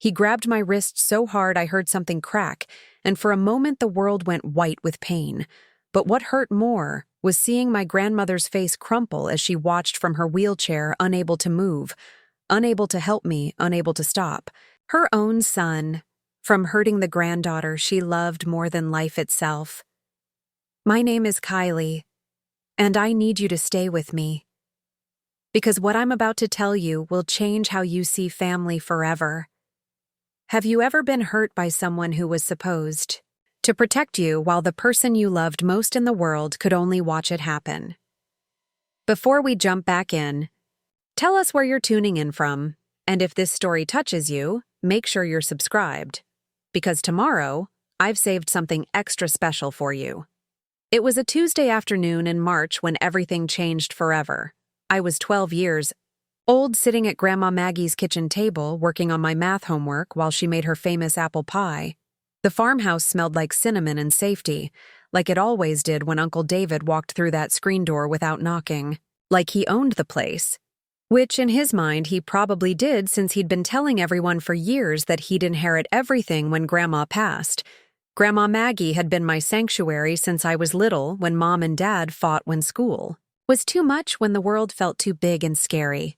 He grabbed my wrist so hard I heard something crack, and for a moment the world went white with pain. But what hurt more was seeing my grandmother's face crumple as she watched from her wheelchair, unable to move, unable to help me, unable to stop. Her own son, from hurting the granddaughter she loved more than life itself. My name is Kylie, and I need you to stay with me. Because what I'm about to tell you will change how you see family forever. Have you ever been hurt by someone who was supposed to protect you while the person you loved most in the world could only watch it happen? Before we jump back in, tell us where you're tuning in from, and if this story touches you, make sure you're subscribed. Because tomorrow, I've saved something extra special for you. It was a Tuesday afternoon in March when everything changed forever. I was 12 years old, sitting at Grandma Maggie's kitchen table, working on my math homework while she made her famous apple pie. The farmhouse smelled like cinnamon and safety, like it always did when Uncle David walked through that screen door without knocking, like he owned the place. Which, in his mind, he probably did since he'd been telling everyone for years that he'd inherit everything when Grandma passed. Grandma Maggie had been my sanctuary since I was little, when Mom and Dad fought when school was too much, when the world felt too big and scary.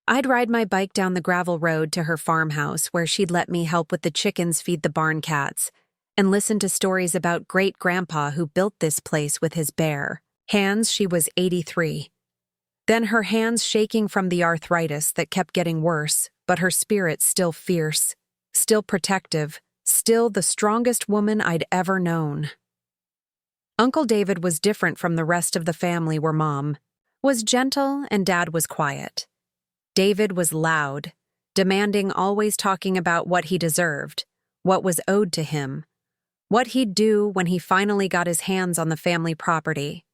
I'd ride my bike down the gravel road to her farmhouse where she'd let me help with the chickens, feed the barn cats, and listen to stories about great-grandpa who built this place with his bare hands. She was 83. Then her hands shaking from the arthritis that kept getting worse, but her spirit still fierce, still protective, still the strongest woman I'd ever known. Uncle David was different from the rest of the family, where Mom was gentle and Dad was quiet. David was loud, demanding, always talking about what he deserved, what was owed to him, what he'd do when he finally got his hands on the family property.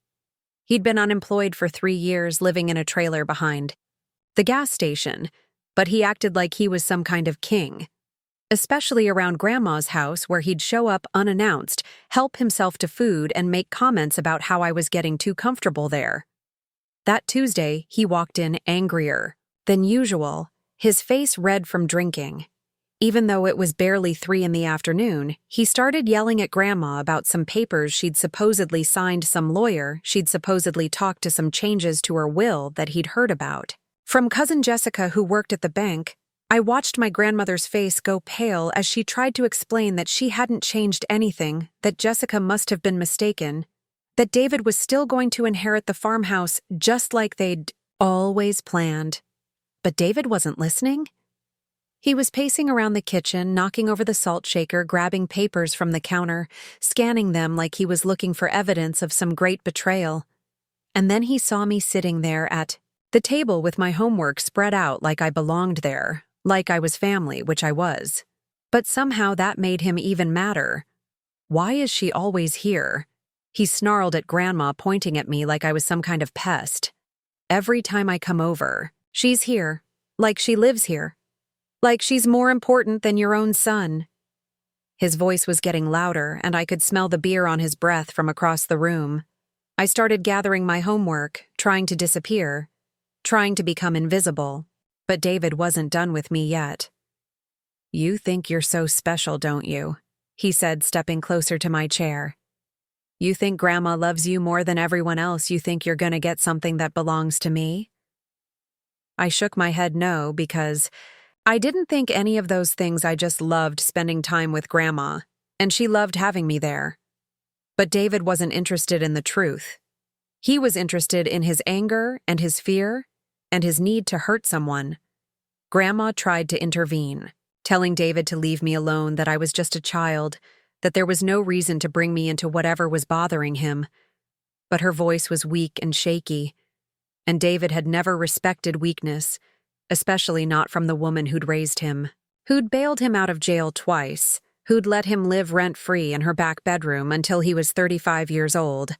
He'd been unemployed for 3 years, living in a trailer behind the gas station, but he acted like he was some kind of king. Especially around Grandma's house, where he'd show up unannounced, help himself to food, and make comments about how I was getting too comfortable there. That Tuesday, he walked in angrier than usual, his face red from drinking. Even though it was barely 3 in the afternoon, he started yelling at Grandma about some papers she'd supposedly signed, some lawyer she'd supposedly talked to, some changes to her will that he'd heard about from Cousin Jessica, who worked at the bank. I watched my grandmother's face go pale as she tried to explain that she hadn't changed anything, that Jessica must have been mistaken, that David was still going to inherit the farmhouse just like they'd always planned. But David wasn't listening. He was pacing around the kitchen, knocking over the salt shaker, grabbing papers from the counter, scanning them like he was looking for evidence of some great betrayal. And then he saw me sitting there at the table with my homework spread out like I belonged there, like I was family, which I was. But somehow that made him even madder. "Why is she always here?" he snarled at Grandma, pointing at me like I was some kind of pest. "Every time I come over, she's here, like she lives here. Like she's more important than your own son." His voice was getting louder, and I could smell the beer on his breath from across the room. I started gathering my homework, trying to disappear, trying to become invisible. But David wasn't done with me yet. "You think you're so special, don't you?" he said, stepping closer to my chair. "You think Grandma loves you more than everyone else? You think you're gonna get something that belongs to me?" I shook my head no, because I didn't think any of those things. I just loved spending time with Grandma, and she loved having me there. But David wasn't interested in the truth. He was interested in his anger and his fear and his need to hurt someone. Grandma tried to intervene, telling David to leave me alone, that I was just a child, that there was no reason to bring me into whatever was bothering him. But her voice was weak and shaky, and David had never respected weakness, especially not from the woman who'd raised him, who'd bailed him out of jail twice, who'd let him live rent-free in her back bedroom until he was 35 years old.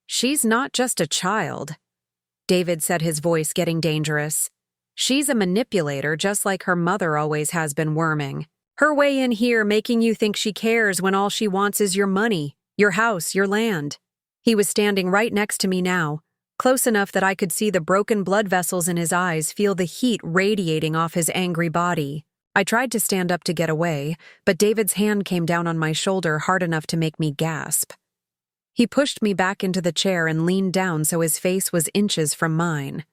"She's not just a child," David said, his voice getting dangerous. "She's a manipulator, just like her mother always has been, worming her way in here, making you think she cares when all she wants is your money, your house, your land." He was standing right next to me now, close enough that I could see the broken blood vessels in his eyes, feel the heat radiating off his angry body. I tried to stand up to get away, but David's hand came down on my shoulder hard enough to make me gasp. He pushed me back into the chair and leaned down so his face was inches from mine.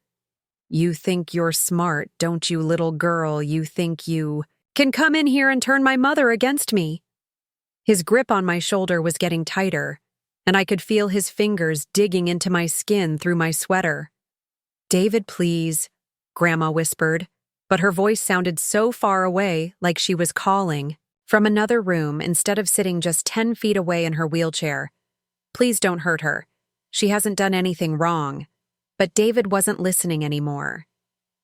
"You think you're smart, don't you, little girl? You think you can come in here and turn my mother against me?" His grip on my shoulder was getting tighter, and I could feel his fingers digging into my skin through my sweater. "David, please," Grandma whispered, but her voice sounded so far away, like she was calling from another room instead of sitting just 10 feet away in her wheelchair. "Please don't hurt her. She hasn't done anything wrong." But David wasn't listening anymore.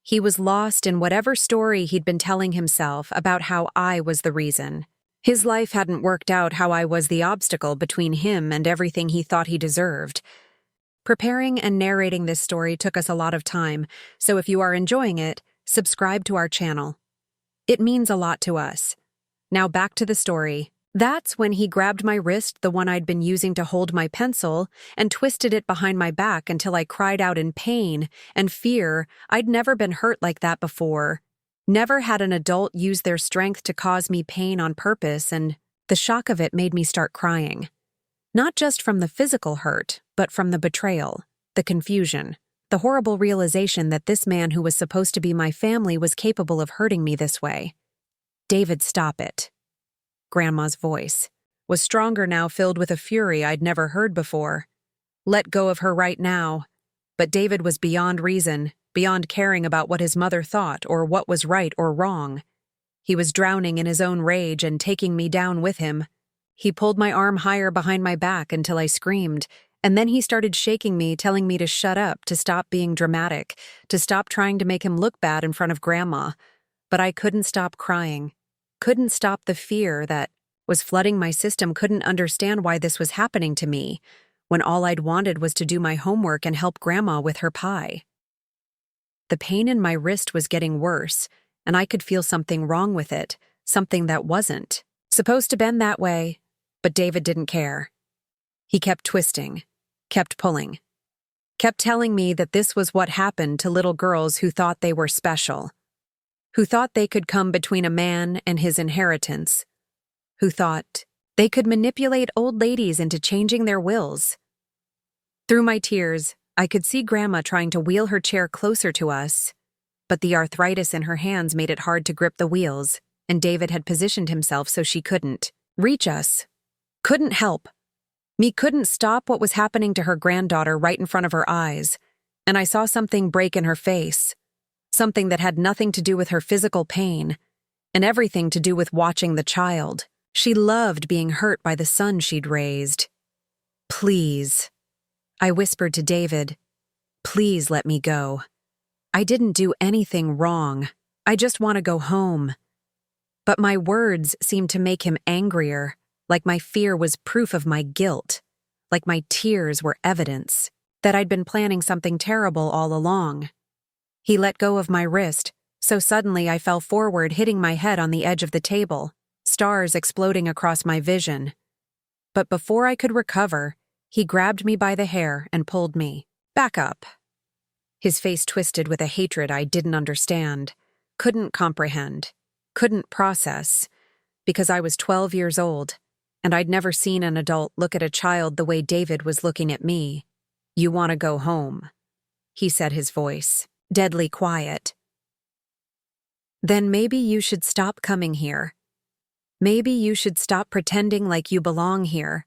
He was lost in whatever story he'd been telling himself about how I was the reason. His life hadn't worked out how I was the obstacle between him and everything he thought he deserved. Preparing and narrating this story took us a lot of time, so if you are enjoying it, subscribe to our channel. It means a lot to us. Now back to the story. That's when he grabbed my wrist, the one I'd been using to hold my pencil, and twisted it behind my back until I cried out in pain and fear. I'd never been hurt like that before. Never had an adult use their strength to cause me pain on purpose, and the shock of it made me start crying. Not just from the physical hurt, but from the betrayal, the confusion, the horrible realization that this man who was supposed to be my family was capable of hurting me this way. "David, stop it." Grandma's voice was stronger now, filled with a fury I'd never heard before. Let go of her right now. But David was beyond reason, beyond caring about what his mother thought or what was right or wrong. He was drowning in his own rage and taking me down with him. He pulled my arm higher behind my back until I screamed, and then he started shaking me, telling me to shut up, to stop being dramatic, to stop trying to make him look bad in front of Grandma. But I couldn't stop crying. Couldn't stop the fear that was flooding my system, couldn't understand why this was happening to me, when all I'd wanted was to do my homework and help Grandma with her pie. The pain in my wrist was getting worse, and I could feel something wrong with it, something that wasn't supposed to bend that way, but David didn't care. He kept twisting, kept pulling, kept telling me that this was what happened to little girls who thought they were special, who thought they could come between a man and his inheritance, who thought they could manipulate old ladies into changing their wills. Through my tears, I could see Grandma trying to wheel her chair closer to us, but the arthritis in her hands made it hard to grip the wheels, and David had positioned himself so she couldn't reach us, couldn't help. Me couldn't stop what was happening to her granddaughter right in front of her eyes, and I saw something break in her face. Something that had nothing to do with her physical pain, and everything to do with watching the child. She loved being hurt by the son she'd raised. "Please," I whispered to David, "please let me go. I didn't do anything wrong. I just want to go home." But my words seemed to make him angrier, like my fear was proof of my guilt, like my tears were evidence that I'd been planning something terrible all along. He let go of my wrist, so suddenly I fell forward, hitting my head on the edge of the table, stars exploding across my vision. But before I could recover, he grabbed me by the hair and pulled me back up. His face twisted with a hatred I didn't understand, couldn't comprehend, couldn't process, because I was 12 years old, and I'd never seen an adult look at a child the way David was looking at me. "You want to go home," he said, his voice deadly quiet. "Then maybe you should stop coming here. Maybe you should stop pretending like you belong here.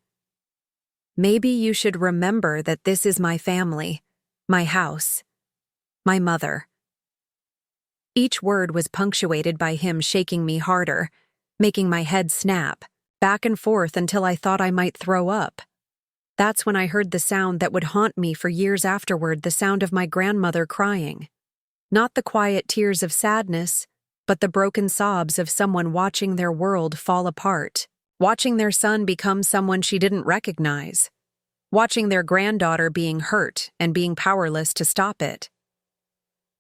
Maybe you should remember that this is my family, my house, my mother." Each word was punctuated by him shaking me harder, making my head snap, back and forth until I thought I might throw up. That's when I heard the sound that would haunt me for years afterward, the sound of my grandmother crying. Not the quiet tears of sadness, but the broken sobs of someone watching their world fall apart, watching their son become someone she didn't recognize, watching their granddaughter being hurt and being powerless to stop it.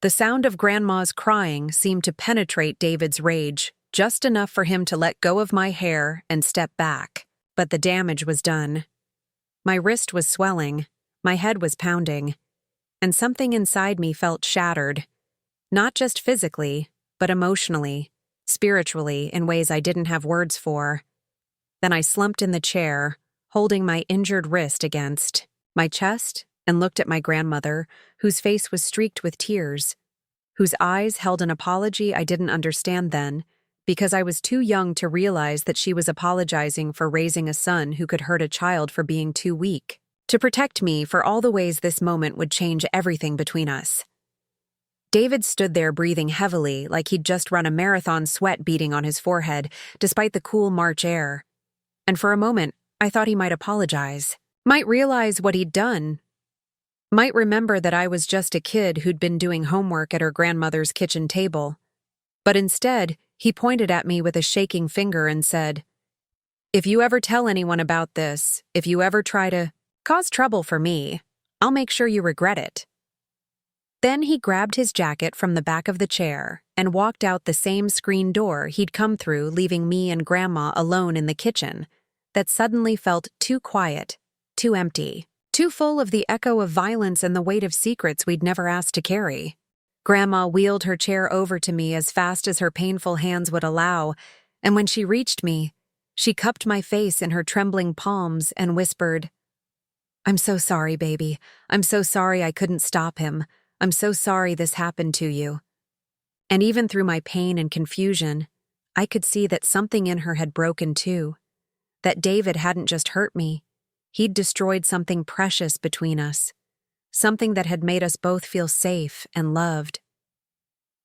The sound of Grandma's crying seemed to penetrate David's rage, just enough for him to let go of my hair and step back. But the damage was done. My wrist was swelling, my head was pounding, and something inside me felt shattered. Not just physically, but emotionally, spiritually in ways I didn't have words for. Then I slumped in the chair, holding my injured wrist against my chest, and looked at my grandmother, whose face was streaked with tears, whose eyes held an apology I didn't understand then, because I was too young to realize that she was apologizing for raising a son who could hurt a child for being too weak, to protect me for all the ways this moment would change everything between us. David stood there breathing heavily like he'd just run a marathon, sweat beading on his forehead, despite the cool March air. And for a moment, I thought he might apologize, might realize what he'd done, might remember that I was just a kid who'd been doing homework at her grandmother's kitchen table. But instead, he pointed at me with a shaking finger and said, "If you ever tell anyone about this, if you ever try to cause trouble for me, I'll make sure you regret it." Then he grabbed his jacket from the back of the chair and walked out the same screen door he'd come through, leaving me and Grandma alone in the kitchen that suddenly felt too quiet, too empty, too full of the echo of violence and the weight of secrets we'd never asked to carry. Grandma wheeled her chair over to me as fast as her painful hands would allow, and when she reached me, she cupped my face in her trembling palms and whispered, "I'm so sorry, baby. I'm so sorry I couldn't stop him. I'm so sorry this happened to you." And even through my pain and confusion, I could see that something in her had broken too, that David hadn't just hurt me. He'd destroyed something precious between us, something that had made us both feel safe and loved.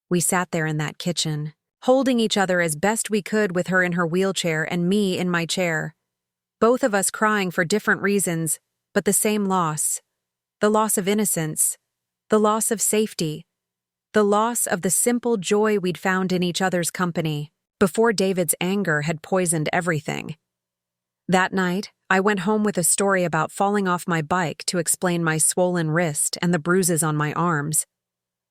We sat there in that kitchen, holding each other as best we could, with her in her wheelchair and me in my chair, both of us crying for different reasons, but the same loss: the loss of innocence, the loss of safety, the loss of the simple joy we'd found in each other's company before David's anger had poisoned everything. That night, I went home with a story about falling off my bike to explain my swollen wrist and the bruises on my arms.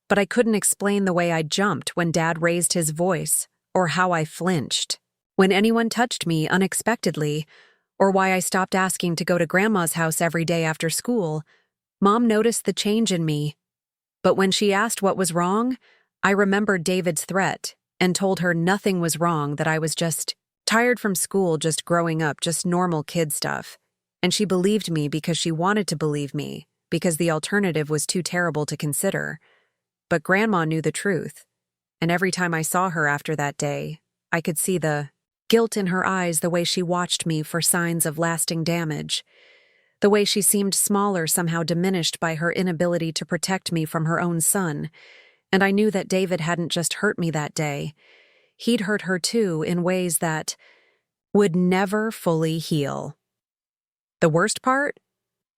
But I couldn't explain the way I jumped when Dad raised his voice, or how I flinched when anyone touched me unexpectedly, or why I stopped asking to go to Grandma's house every day after school. Mom noticed the change in me, but when she asked what was wrong, I remembered David's threat and told her nothing was wrong, that I was just tired from school, just growing up, just normal kid stuff. And she believed me because she wanted to believe me, because the alternative was too terrible to consider. But Grandma knew the truth, and every time I saw her after that day, I could see the guilt in her eyes, the way she watched me for signs of lasting damage, the way she seemed smaller, somehow diminished by her inability to protect me from her own son. And I knew that David hadn't just hurt me that day. He'd hurt her too, in ways that would never fully heal. The worst part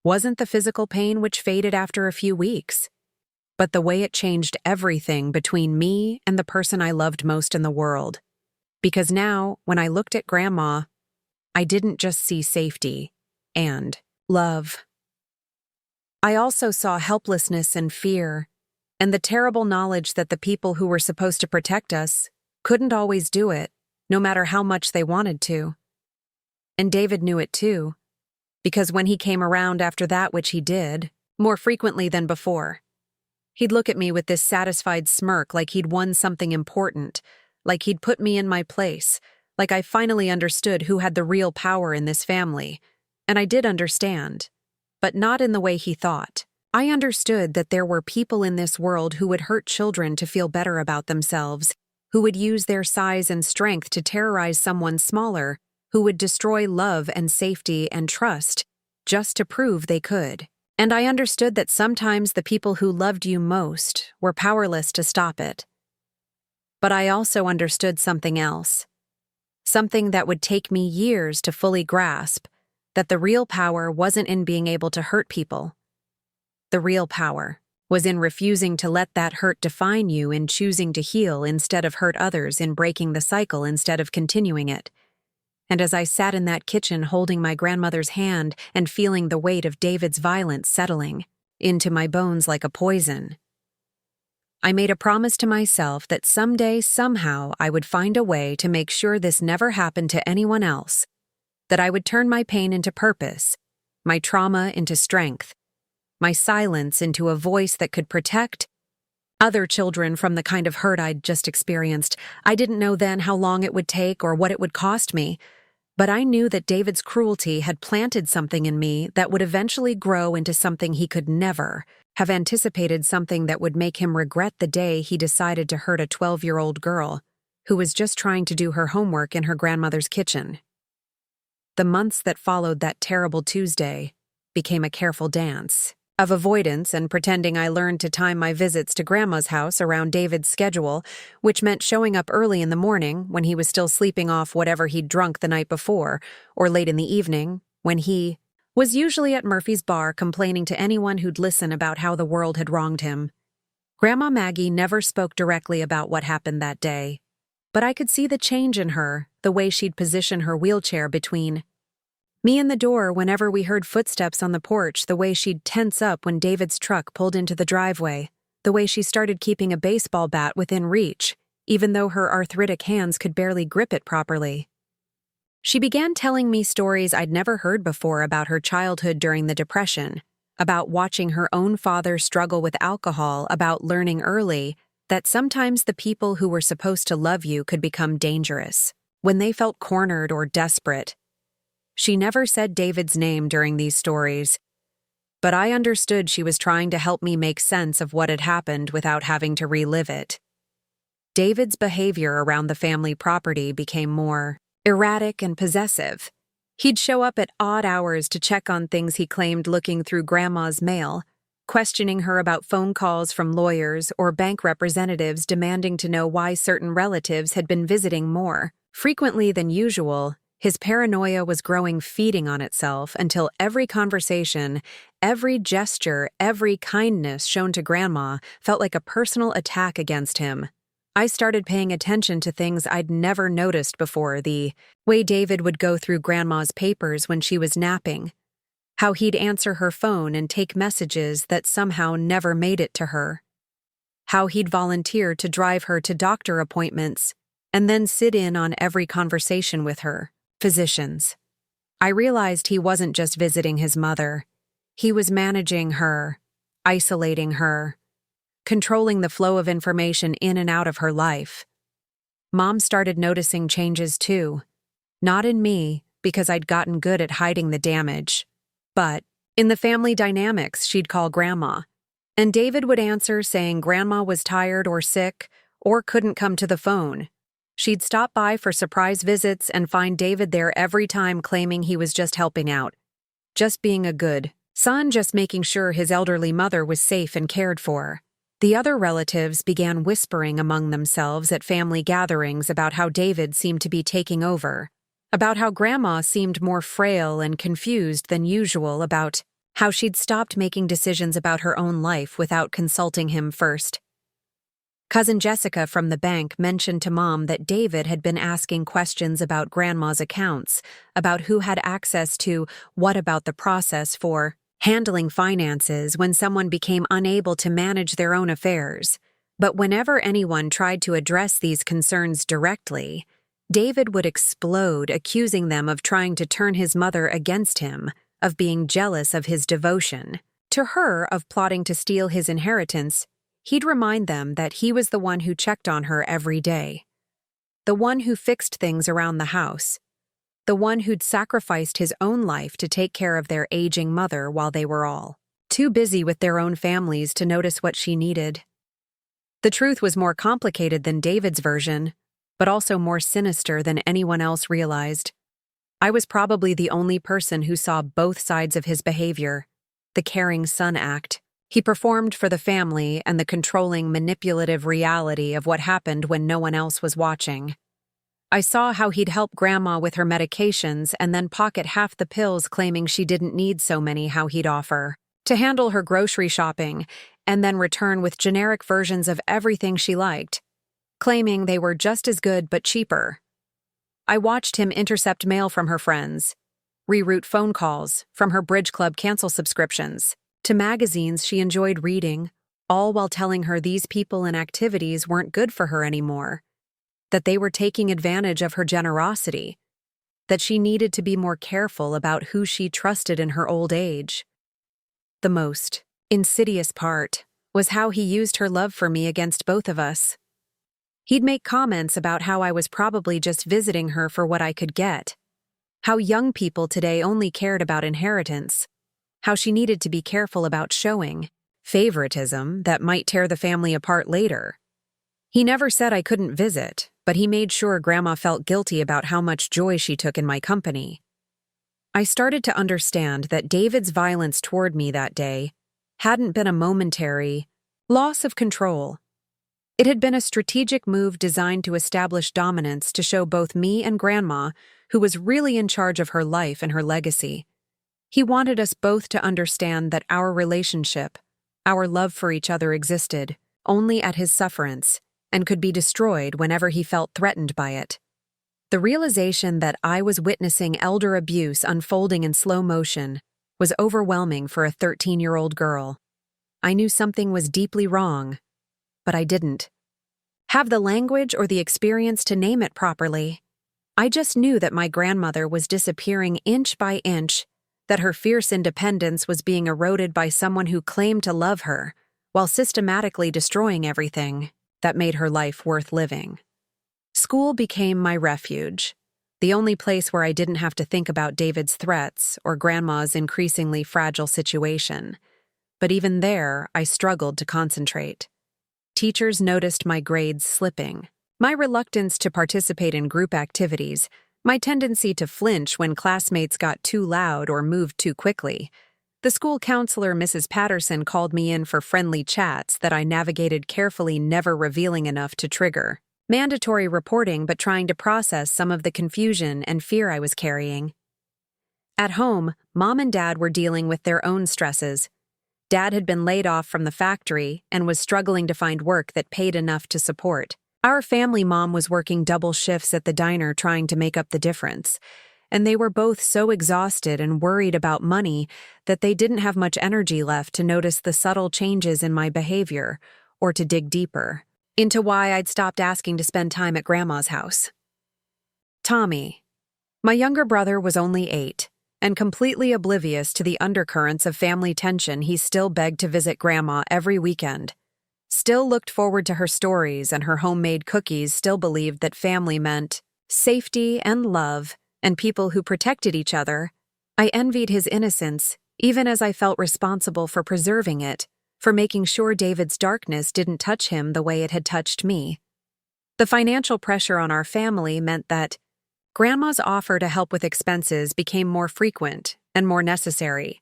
wasn't the physical pain, which faded after a few weeks, but the way it changed everything between me and the person I loved most in the world. Because now, when I looked at Grandma, I didn't just see safety and love. I also saw helplessness and fear, and the terrible knowledge that the people who were supposed to protect us couldn't always do it, no matter how much they wanted to. And David knew it too, because when he came around after that, which he did, more frequently than before, he'd look at me with this satisfied smirk, like he'd won something important, like he'd put me in my place, like I finally understood who had the real power in this family. And I did understand, but not in the way he thought. I understood that there were people in this world who would hurt children to feel better about themselves, who would use their size and strength to terrorize someone smaller, who would destroy love and safety and trust just to prove they could. And I understood that sometimes the people who loved you most were powerless to stop it. But I also understood something else, something that would take me years to fully grasp, that the real power wasn't in being able to hurt people. The real power was in refusing to let that hurt define you, in choosing to heal instead of hurt others, in breaking the cycle instead of continuing it. And as I sat in that kitchen holding my grandmother's hand and feeling the weight of David's violence settling into my bones like a poison, I made a promise to myself that someday, somehow, I would find a way to make sure this never happened to anyone else, that I would turn my pain into purpose, my trauma into strength, my silence into a voice that could protect other children from the kind of hurt I'd just experienced. I didn't know then how long it would take or what it would cost me, but I knew that David's cruelty had planted something in me that would eventually grow into something he could never have anticipated, something that would make him regret the day he decided to hurt a 12-year-old girl who was just trying to do her homework in her grandmother's kitchen. The months that followed that terrible Tuesday became a careful dance of avoidance and pretending I learned to time my visits to Grandma's house around David's schedule, which meant showing up early in the morning when he was still sleeping off whatever he'd drunk the night before, or late in the evening when he was usually at Murphy's bar complaining to anyone who'd listen about how the world had wronged him. Grandma Maggie never spoke directly about what happened that day, but I could see the change in her, the way she'd position her wheelchair between me and the door whenever we heard footsteps on the porch, the way she'd tense up when David's truck pulled into the driveway, the way she started keeping a baseball bat within reach, even though her arthritic hands could barely grip it properly. She began telling me stories I'd never heard before about her childhood during the Depression, about watching her own father struggle with alcohol, about learning early that sometimes the people who were supposed to love you could become dangerous when they felt cornered or desperate. She never said David's name during these stories, but I understood she was trying to help me make sense of what had happened without having to relive it. David's behavior around the family property became more erratic and possessive. He'd show up at odd hours to check on things he claimed looking through Grandma's mail, questioning her about phone calls from lawyers or bank representatives demanding to know why certain relatives had been visiting more frequently than usual. His paranoia was growing, feeding on itself, until every conversation, every gesture, every kindness shown to Grandma felt like a personal attack against him. I started paying attention to things I'd never noticed before: the way David would go through Grandma's papers when she was napping, how he'd answer her phone and take messages that somehow never made it to her, how he'd volunteer to drive her to doctor appointments and then sit in on every conversation with her. Physicians. I realized he wasn't just visiting his mother. He was managing her, isolating her, controlling the flow of information in and out of her life. Mom started noticing changes too. Not in me, because I'd gotten good at hiding the damage, but in the family dynamics. She'd call Grandma, and David would answer saying Grandma was tired or sick or couldn't come to the phone. She'd stop by for surprise visits and find David there every time, claiming he was just helping out, just being a good son, just making sure his elderly mother was safe and cared for. The other relatives began whispering among themselves at family gatherings about how David seemed to be taking over, about how Grandma seemed more frail and confused than usual, about how she'd stopped making decisions about her own life without consulting him first. Cousin Jessica from the bank mentioned to Mom that David had been asking questions about Grandma's accounts, about who had access to what, about the process for handling finances when someone became unable to manage their own affairs. But whenever anyone tried to address these concerns directly, David would explode, accusing them of trying to turn his mother against him, of being jealous of his devotion to her, of plotting to steal his inheritance. He'd remind them that he was the one who checked on her every day, the one who fixed things around the house, the one who'd sacrificed his own life to take care of their aging mother while they were all too busy with their own families to notice what she needed. The truth was more complicated than David's version, but also more sinister than anyone else realized. I was probably the only person who saw both sides of his behavior, the caring son act he performed for the family and the controlling, manipulative reality of what happened when no one else was watching. I saw how he'd help Grandma with her medications and then pocket half the pills, claiming she didn't need so many, how he'd offer to handle her grocery shopping and then return with generic versions of everything she liked, claiming they were just as good but cheaper. I watched him intercept mail from her friends, reroute phone calls from her bridge club cancel subscriptions to magazines she enjoyed reading, all while telling her these people and activities weren't good for her anymore, that they were taking advantage of her generosity, that she needed to be more careful about who she trusted in her old age. The most insidious part was how he used her love for me against both of us. He'd make comments about how I was probably just visiting her for what I could get, how young people today only cared about inheritance, how she needed to be careful about showing favoritism that might tear the family apart later. He never said I couldn't visit, but he made sure Grandma felt guilty about how much joy she took in my company. I started to understand that David's violence toward me that day hadn't been a momentary loss of control. It had been a strategic move designed to establish dominance to show both me and Grandma who was really in charge of her life and her legacy. He wanted us both to understand that our relationship, our love for each other existed only at his sufferance and could be destroyed whenever he felt threatened by it. The realization that I was witnessing elder abuse unfolding in slow motion was overwhelming for a 13-year-old girl. I knew something was deeply wrong, but I didn't have the language or the experience to name it properly. I just knew that my grandmother was disappearing inch by inch, that her fierce independence was being eroded by someone who claimed to love her, while systematically destroying everything that made her life worth living. School became my refuge, the only place where I didn't have to think about David's threats or Grandma's increasingly fragile situation. But even there, I struggled to concentrate. Teachers noticed my grades slipping, my reluctance to participate in group activities, my tendency to flinch when classmates got too loud or moved too quickly. The school counselor, Mrs. Patterson, called me in for friendly chats that I navigated carefully, never revealing enough to trigger mandatory reporting but trying to process some of the confusion and fear I was carrying. At home, Mom and Dad were dealing with their own stresses. Dad had been laid off from the factory and was struggling to find work that paid enough to support. Our family mom was working double shifts at the diner trying to make up the difference, and they were both so exhausted and worried about money that they didn't have much energy left to notice the subtle changes in my behavior or to dig deeper into why I'd stopped asking to spend time at Grandma's house. Tommy, my younger brother, was only 8. And completely oblivious to the undercurrents of family tension, he still begged to visit Grandma every weekend, still looked forward to her stories and her homemade cookies, still believed that family meant safety and love and people who protected each other. I envied his innocence, even as I felt responsible for preserving it, for making sure David's darkness didn't touch him the way it had touched me. The financial pressure on our family meant that Grandma's offer to help with expenses became more frequent and more necessary.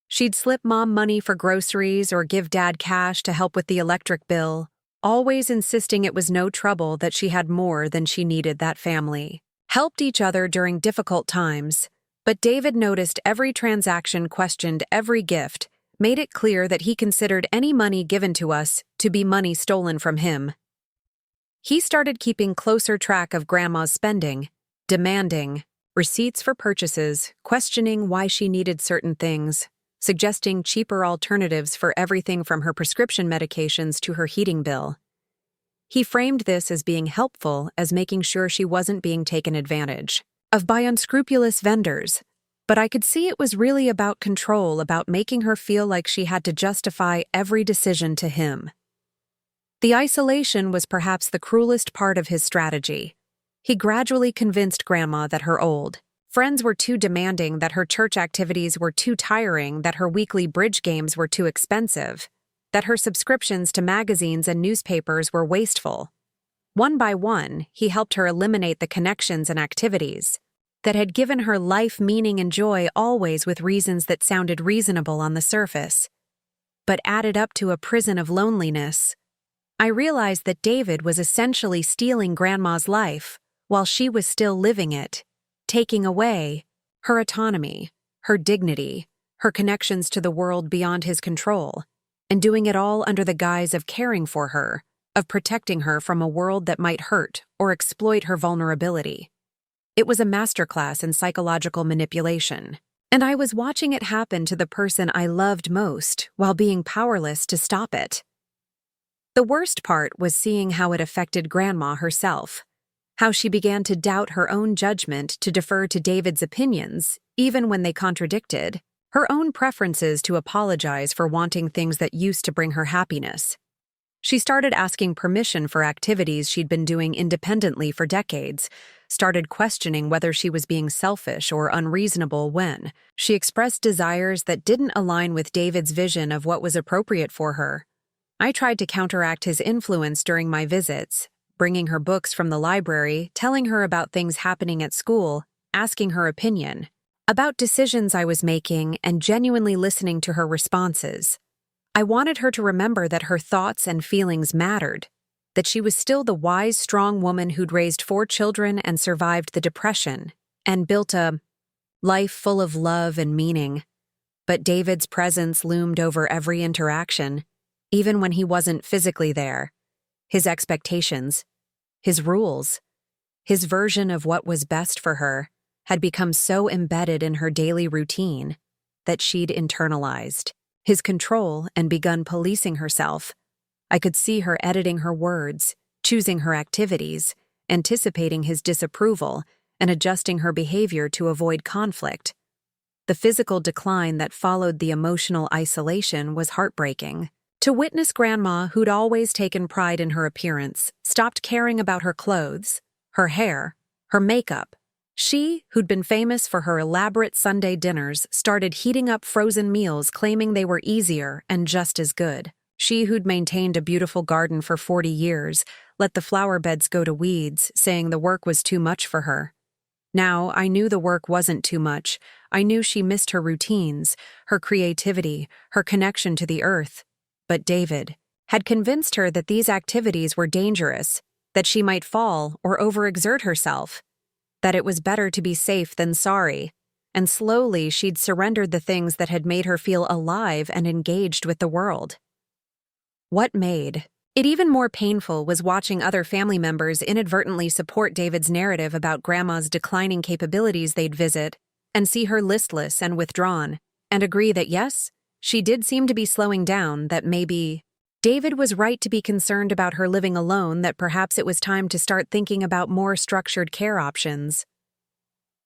She'd slip Mom money for groceries or give Dad cash to help with the electric bill, always insisting it was no trouble, that she had more than she needed. That family helped each other during difficult times, but David noticed every transaction, questioned every gift, made it clear that he considered any money given to us to be money stolen from him. He started keeping closer track of Grandma's spending, demanding receipts for purchases, questioning why she needed certain things, suggesting cheaper alternatives for everything from her prescription medications to her heating bill. He framed this as being helpful, as making sure she wasn't being taken advantage of by unscrupulous vendors, but I could see it was really about control, about making her feel like she had to justify every decision to him. The isolation was perhaps the cruelest part of his strategy. He gradually convinced Grandma that her old friends were too demanding, that her church activities were too tiring, that her weekly bridge games were too expensive, that her subscriptions to magazines and newspapers were wasteful. One by one, he helped her eliminate the connections and activities that had given her life meaning and joy, always with reasons that sounded reasonable on the surface, but added up to a prison of loneliness. I realized that David was essentially stealing Grandma's life while she was still living it, taking away her autonomy, her dignity, her connections to the world beyond his control, and doing it all under the guise of caring for her, of protecting her from a world that might hurt or exploit her vulnerability. It was a masterclass in psychological manipulation, and I was watching it happen to the person I loved most while being powerless to stop it. The worst part was seeing how it affected Grandma herself, how she began to doubt her own judgment, to defer to David's opinions, even when they contradicted, her own preferences to apologize for wanting things that used to bring her happiness. She started asking permission for activities she'd been doing independently for decades, started questioning whether she was being selfish or unreasonable when she expressed desires that didn't align with David's vision of what was appropriate for her. I tried to counteract his influence during my visits, bringing her books from the library, telling her about things happening at school, asking her opinion about decisions I was making, and genuinely listening to her responses. I wanted her to remember that her thoughts and feelings mattered, that she was still the wise, strong woman who'd raised 4 children and survived the Depression, and built a life full of love and meaning. But David's presence loomed over every interaction, even when he wasn't physically there. His expectations, his rules, his version of what was best for her had become so embedded in her daily routine that she'd internalized his control and begun policing herself. I could see her editing her words, choosing her activities, anticipating his disapproval, and adjusting her behavior to avoid conflict. The physical decline that followed the emotional isolation was heartbreaking. To witness Grandma, who'd always taken pride in her appearance, stopped caring about her clothes, her hair, her makeup. She, who'd been famous for her elaborate Sunday dinners, started heating up frozen meals claiming they were easier and just as good. She, who'd maintained a beautiful garden for 40 years, let the flower beds go to weeds, saying the work was too much for her. Now, I knew the work wasn't too much. I knew she missed her routines, her creativity, her connection to the earth. But David had convinced her that these activities were dangerous, that she might fall or overexert herself, that it was better to be safe than sorry, and slowly she'd surrendered the things that had made her feel alive and engaged with the world. What made it even more painful was watching other family members inadvertently support David's narrative about Grandma's declining capabilities. They'd visit and see her listless and withdrawn, and agree that yes, she did seem to be slowing down, that maybe David was right to be concerned about her living alone, that perhaps it was time to start thinking about more structured care options.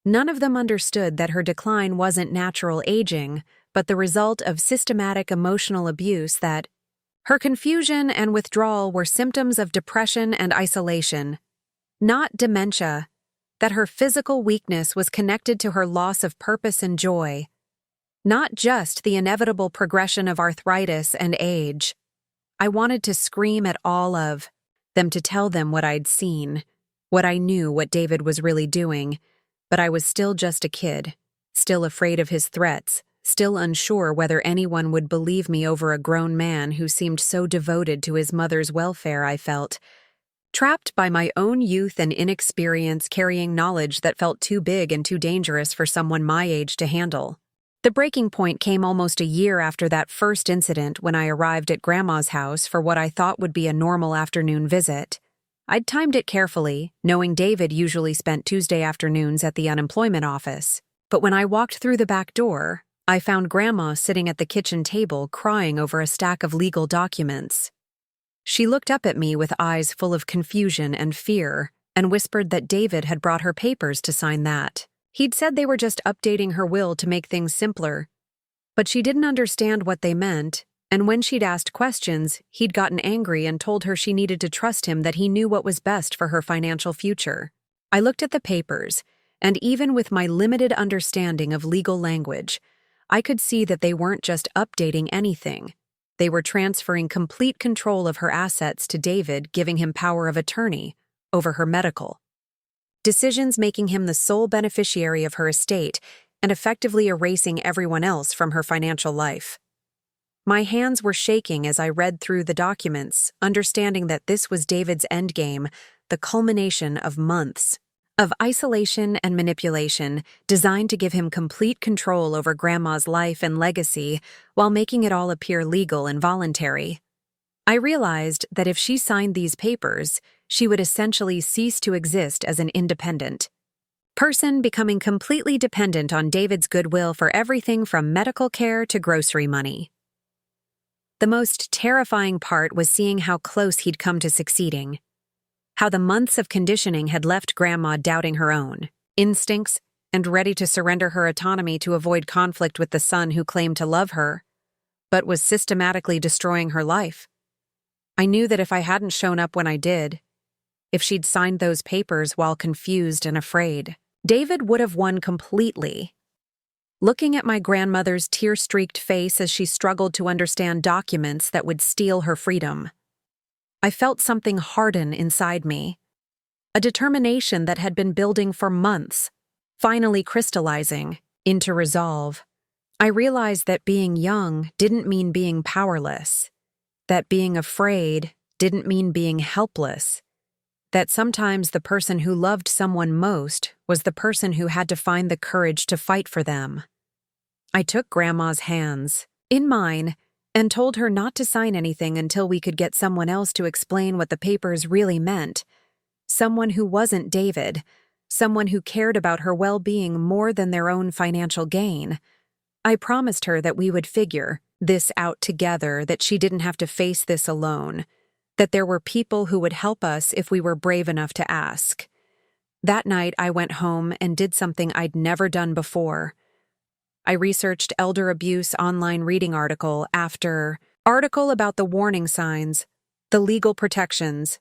None of them understood that her decline wasn't natural aging, but the result of systematic emotional abuse, that her confusion and withdrawal were symptoms of depression and isolation, not dementia, that her physical weakness was connected to her loss of purpose and joy, not just the inevitable progression of arthritis and age. I wanted to scream at all of them, to tell them what I'd seen, what I knew, what David was really doing, but I was still just a kid, still afraid of his threats, still unsure whether anyone would believe me over a grown man who seemed so devoted to his mother's welfare. I felt trapped by my own youth and inexperience, carrying knowledge that felt too big and too dangerous for someone my age to handle. The breaking point came almost a year after that first incident, when I arrived at Grandma's house for what I thought would be a normal afternoon visit. I'd timed it carefully, knowing David usually spent Tuesday afternoons at the unemployment office. But when I walked through the back door, I found Grandma sitting at the kitchen table crying over a stack of legal documents. She looked up at me with eyes full of confusion and fear, and whispered that David had brought her papers to sign that. He'd said they were just updating her will to make things simpler, but she didn't understand what they meant, and when she'd asked questions, he'd gotten angry and told her she needed to trust him, that he knew what was best for her financial future. I looked at the papers, and even with my limited understanding of legal language, I could see that they weren't just updating anything. They were transferring complete control of her assets to David, giving him power of attorney over her medical decisions, making him the sole beneficiary of her estate, and effectively erasing everyone else from her financial life. My hands were shaking as I read through the documents, understanding that this was David's endgame, the culmination of months of isolation and manipulation, designed to give him complete control over Grandma's life and legacy while making it all appear legal and voluntary. I realized that if she signed these papers, she would essentially cease to exist as an independent person, becoming completely dependent on David's goodwill for everything from medical care to grocery money. The most terrifying part was seeing how close he'd come to succeeding, how the months of conditioning had left Grandma doubting her own instincts and ready to surrender her autonomy to avoid conflict with the son who claimed to love her, but was systematically destroying her life. I knew that if I hadn't shown up when I did, if she'd signed those papers while confused and afraid, David would have won completely. Looking at my grandmother's tear-streaked face as she struggled to understand documents that would steal her freedom, I felt something harden inside me. A determination that had been building for months, finally crystallizing into resolve. I realized that being young didn't mean being powerless, that being afraid didn't mean being helpless, that sometimes the person who loved someone most was the person who had to find the courage to fight for them. I took Grandma's hands in mine and told her not to sign anything until we could get someone else to explain what the papers really meant. Someone who wasn't David, someone who cared about her well-being more than their own financial gain. I promised her that we would figure this out together, that she didn't have to face this alone, that there were people who would help us if we were brave enough to ask. That night, I went home and did something I'd never done before. I researched elder abuse online reading article after article about the warning signs, the legal protections,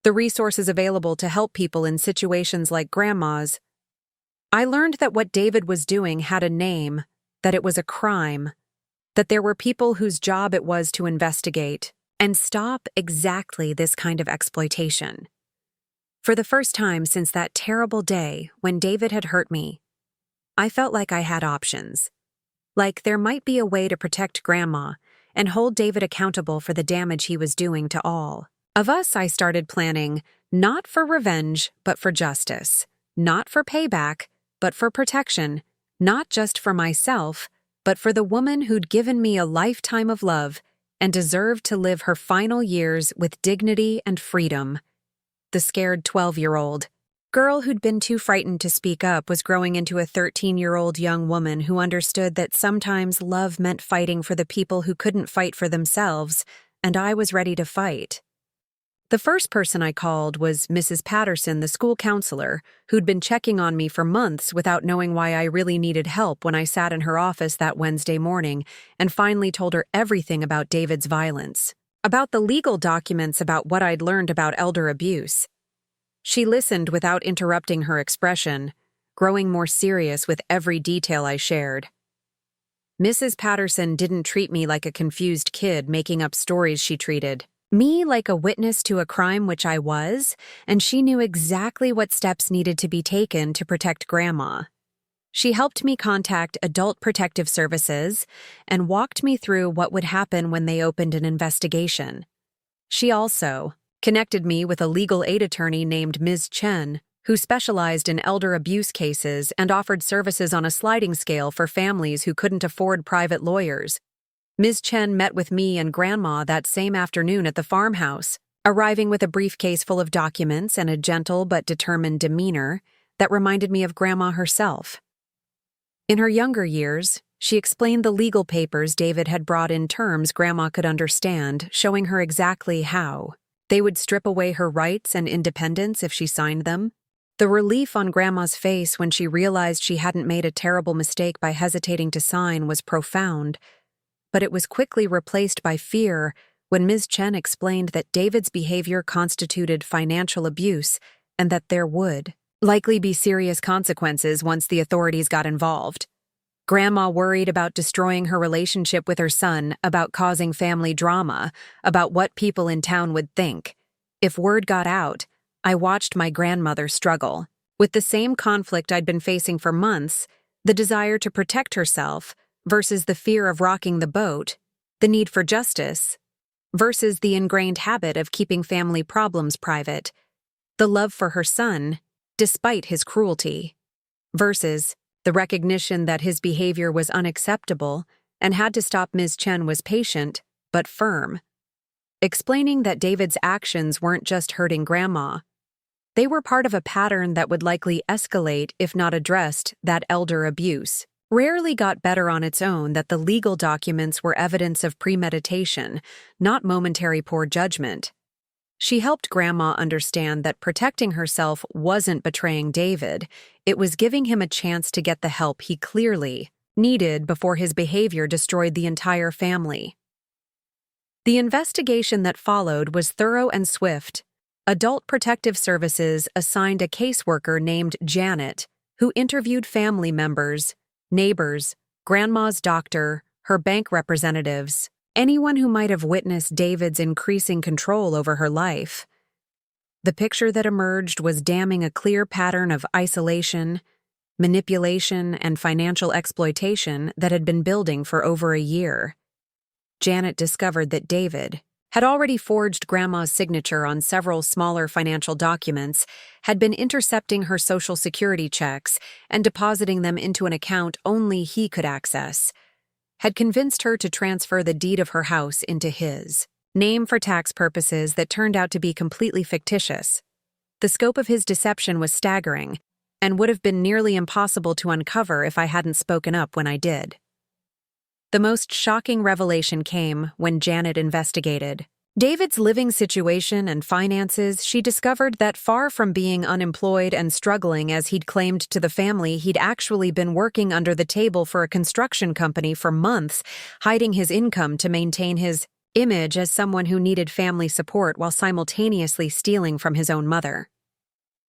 the resources available to help people in situations like Grandma's. I learned that what David was doing had a name, that it was a crime, that there were people whose job it was to investigate and stop exactly this kind of exploitation. For the first time since that terrible day when David had hurt me, I felt like I had options. Like there might be a way to protect Grandma and hold David accountable for the damage he was doing to all of us. I started planning, not for revenge, but for justice. Not for payback, but for protection. Not just for myself, but for the woman who'd given me a lifetime of love and deserved to live her final years with dignity and freedom. The scared 12-year-old girl who'd been too frightened to speak up was growing into a 13-year-old young woman who understood that sometimes love meant fighting for the people who couldn't fight for themselves, and I was ready to fight. The first person I called was Mrs. Patterson, the school counselor, who'd been checking on me for months without knowing why I really needed help when I sat in her office that Wednesday morning and finally told her everything about David's violence, about the legal documents, about what I'd learned about elder abuse. She listened without interrupting her expression, growing more serious with every detail I shared. Mrs. Patterson didn't treat me like a confused kid making up stories. She treated me like a witness to a crime, which I was, and she knew exactly what steps needed to be taken to protect Grandma. She helped me contact Adult Protective Services and walked me through what would happen when they opened an investigation. She also connected me with a legal aid attorney named Ms. Chen, who specialized in elder abuse cases and offered services on a sliding scale for families who couldn't afford private lawyers. Ms. Chen met with me and Grandma that same afternoon at the farmhouse, arriving with a briefcase full of documents and a gentle but determined demeanor that reminded me of Grandma herself. In her younger years, she explained the legal papers David had brought in terms Grandma could understand, showing her exactly how they would strip away her rights and independence if she signed them. The relief on Grandma's face when she realized she hadn't made a terrible mistake by hesitating to sign was profound, but it was quickly replaced by fear when Ms. Chen explained that David's behavior constituted financial abuse and that there would likely be serious consequences once the authorities got involved. Grandma worried about destroying her relationship with her son, about causing family drama, about what people in town would think. If word got out, I watched my grandmother struggle with the same conflict I'd been facing for months, the desire to protect herself versus the fear of rocking the boat, the need for justice versus the ingrained habit of keeping family problems private, the love for her son, despite his cruelty, versus the recognition that his behavior was unacceptable and had to stop. Ms. Chen was patient, but firm, explaining that David's actions weren't just hurting Grandma. They were part of a pattern that would likely escalate if not addressed, that elder abuse rarely got better on its own, that the legal documents were evidence of premeditation, not momentary poor judgment. She helped Grandma understand that protecting herself wasn't betraying David, it was giving him a chance to get the help he clearly needed before his behavior destroyed the entire family. The investigation that followed was thorough and swift. Adult Protective Services assigned a caseworker named Janet, who interviewed family members, neighbors, Grandma's doctor, her bank representatives, anyone who might have witnessed David's increasing control over her life. The picture that emerged was damning a clear pattern of isolation, manipulation, and financial exploitation that had been building for over a year. Janet discovered that David had already forged Grandma's signature on several smaller financial documents, had been intercepting her Social Security checks and depositing them into an account only he could access, had convinced her to transfer the deed of her house into his name for tax purposes that turned out to be completely fictitious. The scope of his deception was staggering and would have been nearly impossible to uncover if I hadn't spoken up when I did. The most shocking revelation came when Janet investigated David's living situation and finances. She discovered that far from being unemployed and struggling as he'd claimed to the family, he'd actually been working under the table for a construction company for months, hiding his income to maintain his image as someone who needed family support while simultaneously stealing from his own mother.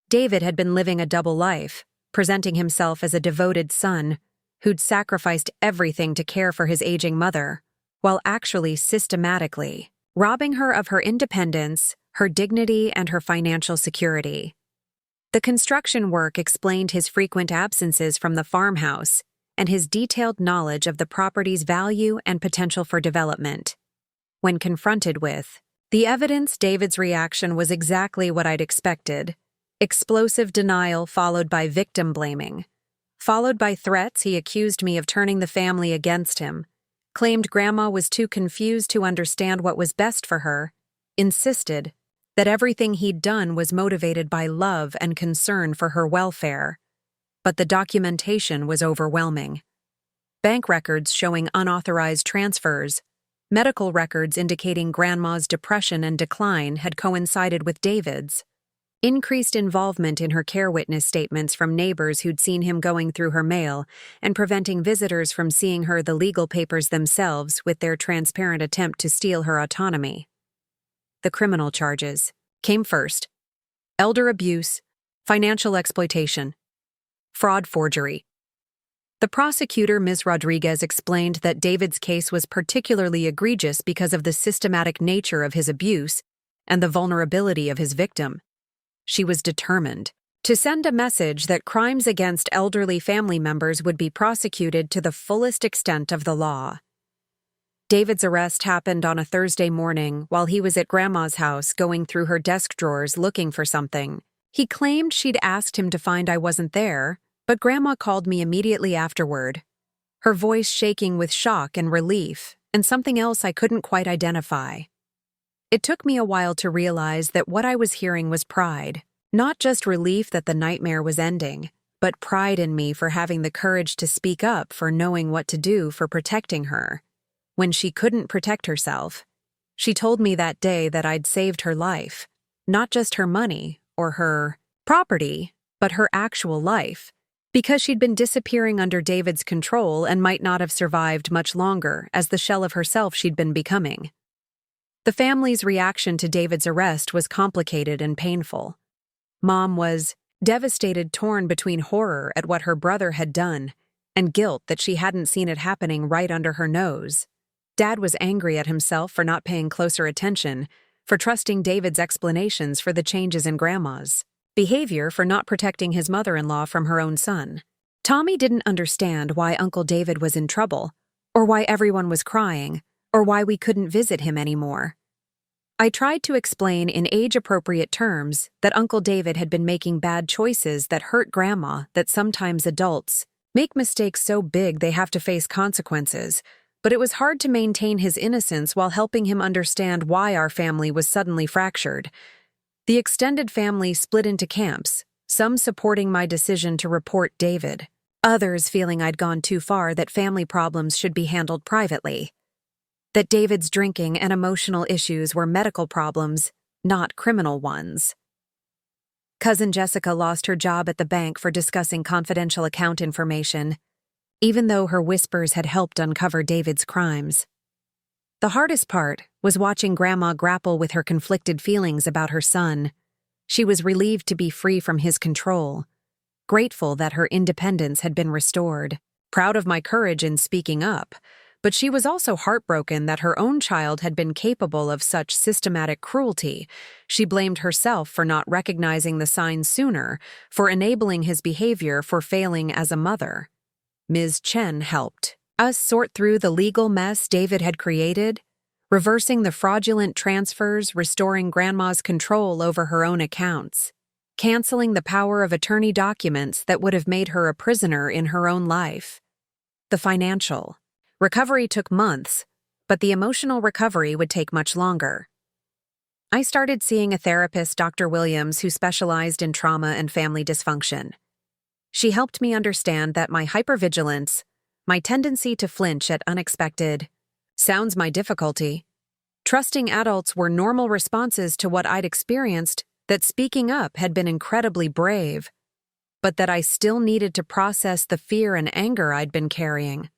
David had been living a double life, presenting himself as a devoted son who'd sacrificed everything to care for his aging mother, while actually systematically robbing her of her independence, her dignity, and her financial security. The construction work explained his frequent absences from the farmhouse and his detailed knowledge of the property's value and potential for development. When confronted with the evidence, David's reaction was exactly what I'd expected: explosive denial followed by victim blaming. Followed by threats, he accused me of turning the family against him, claimed Grandma was too confused to understand what was best for her, insisted that everything he'd done was motivated by love and concern for her welfare. But the documentation was overwhelming. Bank records showing unauthorized transfers, medical records indicating Grandma's depression and decline had coincided with David's. Increased involvement in her care witness statements from neighbors who'd seen him going through her mail and preventing visitors from seeing her the legal papers themselves with their transparent attempt to steal her autonomy. The criminal charges came first: elder abuse, financial exploitation, fraud, forgery. The prosecutor, Ms. Rodriguez, explained that David's case was particularly egregious because of the systematic nature of his abuse and the vulnerability of his victim. She was determined to send a message that crimes against elderly family members would be prosecuted to the fullest extent of the law. David's arrest happened on a Thursday morning while he was at Grandma's house going through her desk drawers looking for something. He claimed she'd asked him to find I wasn't there, but Grandma called me immediately afterward, her voice shaking with shock and relief, and something else I couldn't quite identify. It took me a while to realize that what I was hearing was pride, not just relief that the nightmare was ending, but pride in me for having the courage to speak up, for knowing what to do, for protecting her. When she couldn't protect herself, she told me that day that I'd saved her life, not just her money or her property, but her actual life, because she'd been disappearing under David's control and might not have survived much longer as the shell of herself she'd been becoming. The family's reaction to David's arrest was complicated and painful. Mom was devastated, torn between horror at what her brother had done and guilt that she hadn't seen it happening right under her nose. Dad was angry at himself for not paying closer attention, for trusting David's explanations for the changes in Grandma's behavior, for not protecting his mother-in-law from her own son. Tommy didn't understand why Uncle David was in trouble, or why everyone was crying, or why we couldn't visit him anymore. I tried to explain in age-appropriate terms that Uncle David had been making bad choices that hurt Grandma, that sometimes adults make mistakes so big they have to face consequences, but it was hard to maintain his innocence while helping him understand why our family was suddenly fractured. The extended family split into camps, some supporting my decision to report David, others feeling I'd gone too far, that family problems should be handled privately, that David's drinking and emotional issues were medical problems not criminal ones. Cousin Jessica lost her job at the bank for discussing confidential account information, even though her whispers had helped uncover David's crimes. The hardest part was watching Grandma grapple with her conflicted feelings about her son. She was relieved to be free from his control, grateful that her independence had been restored, proud of my courage in speaking up, but she was also heartbroken that her own child had been capable of such systematic cruelty. She blamed herself for not recognizing the signs sooner, for enabling his behavior, for failing as a mother. Ms. Chen helped us sort through the legal mess David had created, reversing the fraudulent transfers, restoring Grandma's control over her own accounts, canceling the power of attorney documents that would have made her a prisoner in her own life. The financial recovery took months, but the emotional recovery would take much longer. I started seeing a therapist, Dr. Williams, who specialized in trauma and family dysfunction. She helped me understand that my hypervigilance, my tendency to flinch at unexpected sounds, my difficulty, trusting adults were normal responses to what I'd experienced, that speaking up had been incredibly brave, but that I still needed to process the fear and anger I'd been carrying.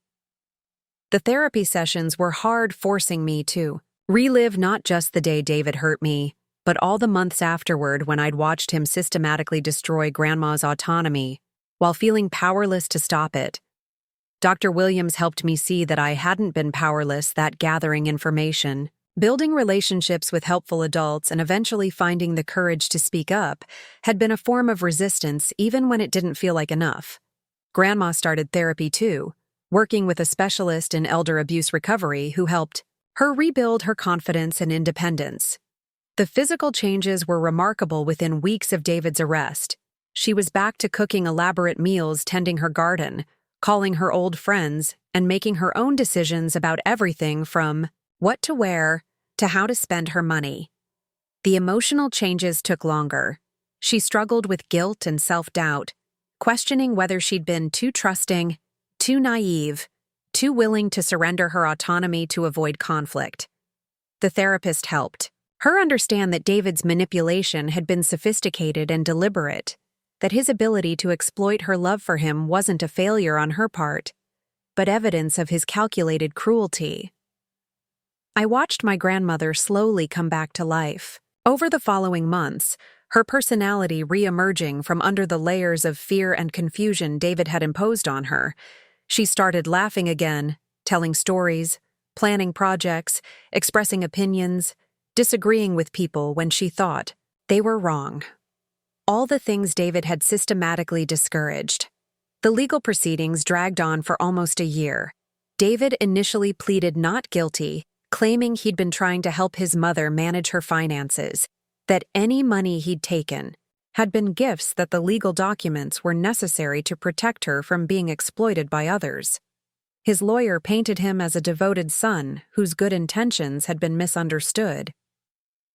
The therapy sessions were hard, forcing me to relive not just the day David hurt me, but all the months afterward when I'd watched him systematically destroy Grandma's autonomy while feeling powerless to stop it. Dr. Williams helped me see that I hadn't been powerless, that gathering information, building relationships with helpful adults, and eventually finding the courage to speak up had been a form of resistance even when it didn't feel like enough. Grandma started therapy too, working with a specialist in elder abuse recovery who helped her rebuild her confidence and independence. The physical changes were remarkable within weeks of David's arrest. She was back to cooking elaborate meals, tending her garden, calling her old friends, and making her own decisions about everything from what to wear to how to spend her money. The emotional changes took longer. She struggled with guilt and self-doubt, questioning whether she'd been too trusting, too naive, too willing to surrender her autonomy to avoid conflict. The therapist helped her understand that David's manipulation had been sophisticated and deliberate, that his ability to exploit her love for him wasn't a failure on her part, but evidence of his calculated cruelty. I watched my grandmother slowly come back to life. Over the following months, her personality re-emerging from under the layers of fear and confusion David had imposed on her. She started laughing again, telling stories, planning projects, expressing opinions, disagreeing with people when she thought they were wrong. All the things David had systematically discouraged. The legal proceedings dragged on for almost a year. David initially pleaded not guilty, claiming he'd been trying to help his mother manage her finances, that any money he'd taken had been gifts, that the legal documents were necessary to protect her from being exploited by others. His lawyer painted him as a devoted son whose good intentions had been misunderstood.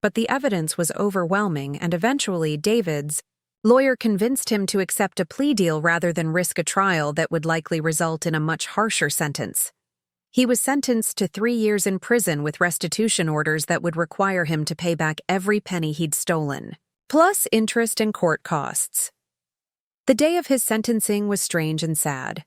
But the evidence was overwhelming, and eventually David's lawyer convinced him to accept a plea deal rather than risk a trial that would likely result in a much harsher sentence. He was sentenced to 3 years in prison with restitution orders that would require him to pay back every penny he'd stolen, plus interest and court costs. The day of his sentencing was strange and sad.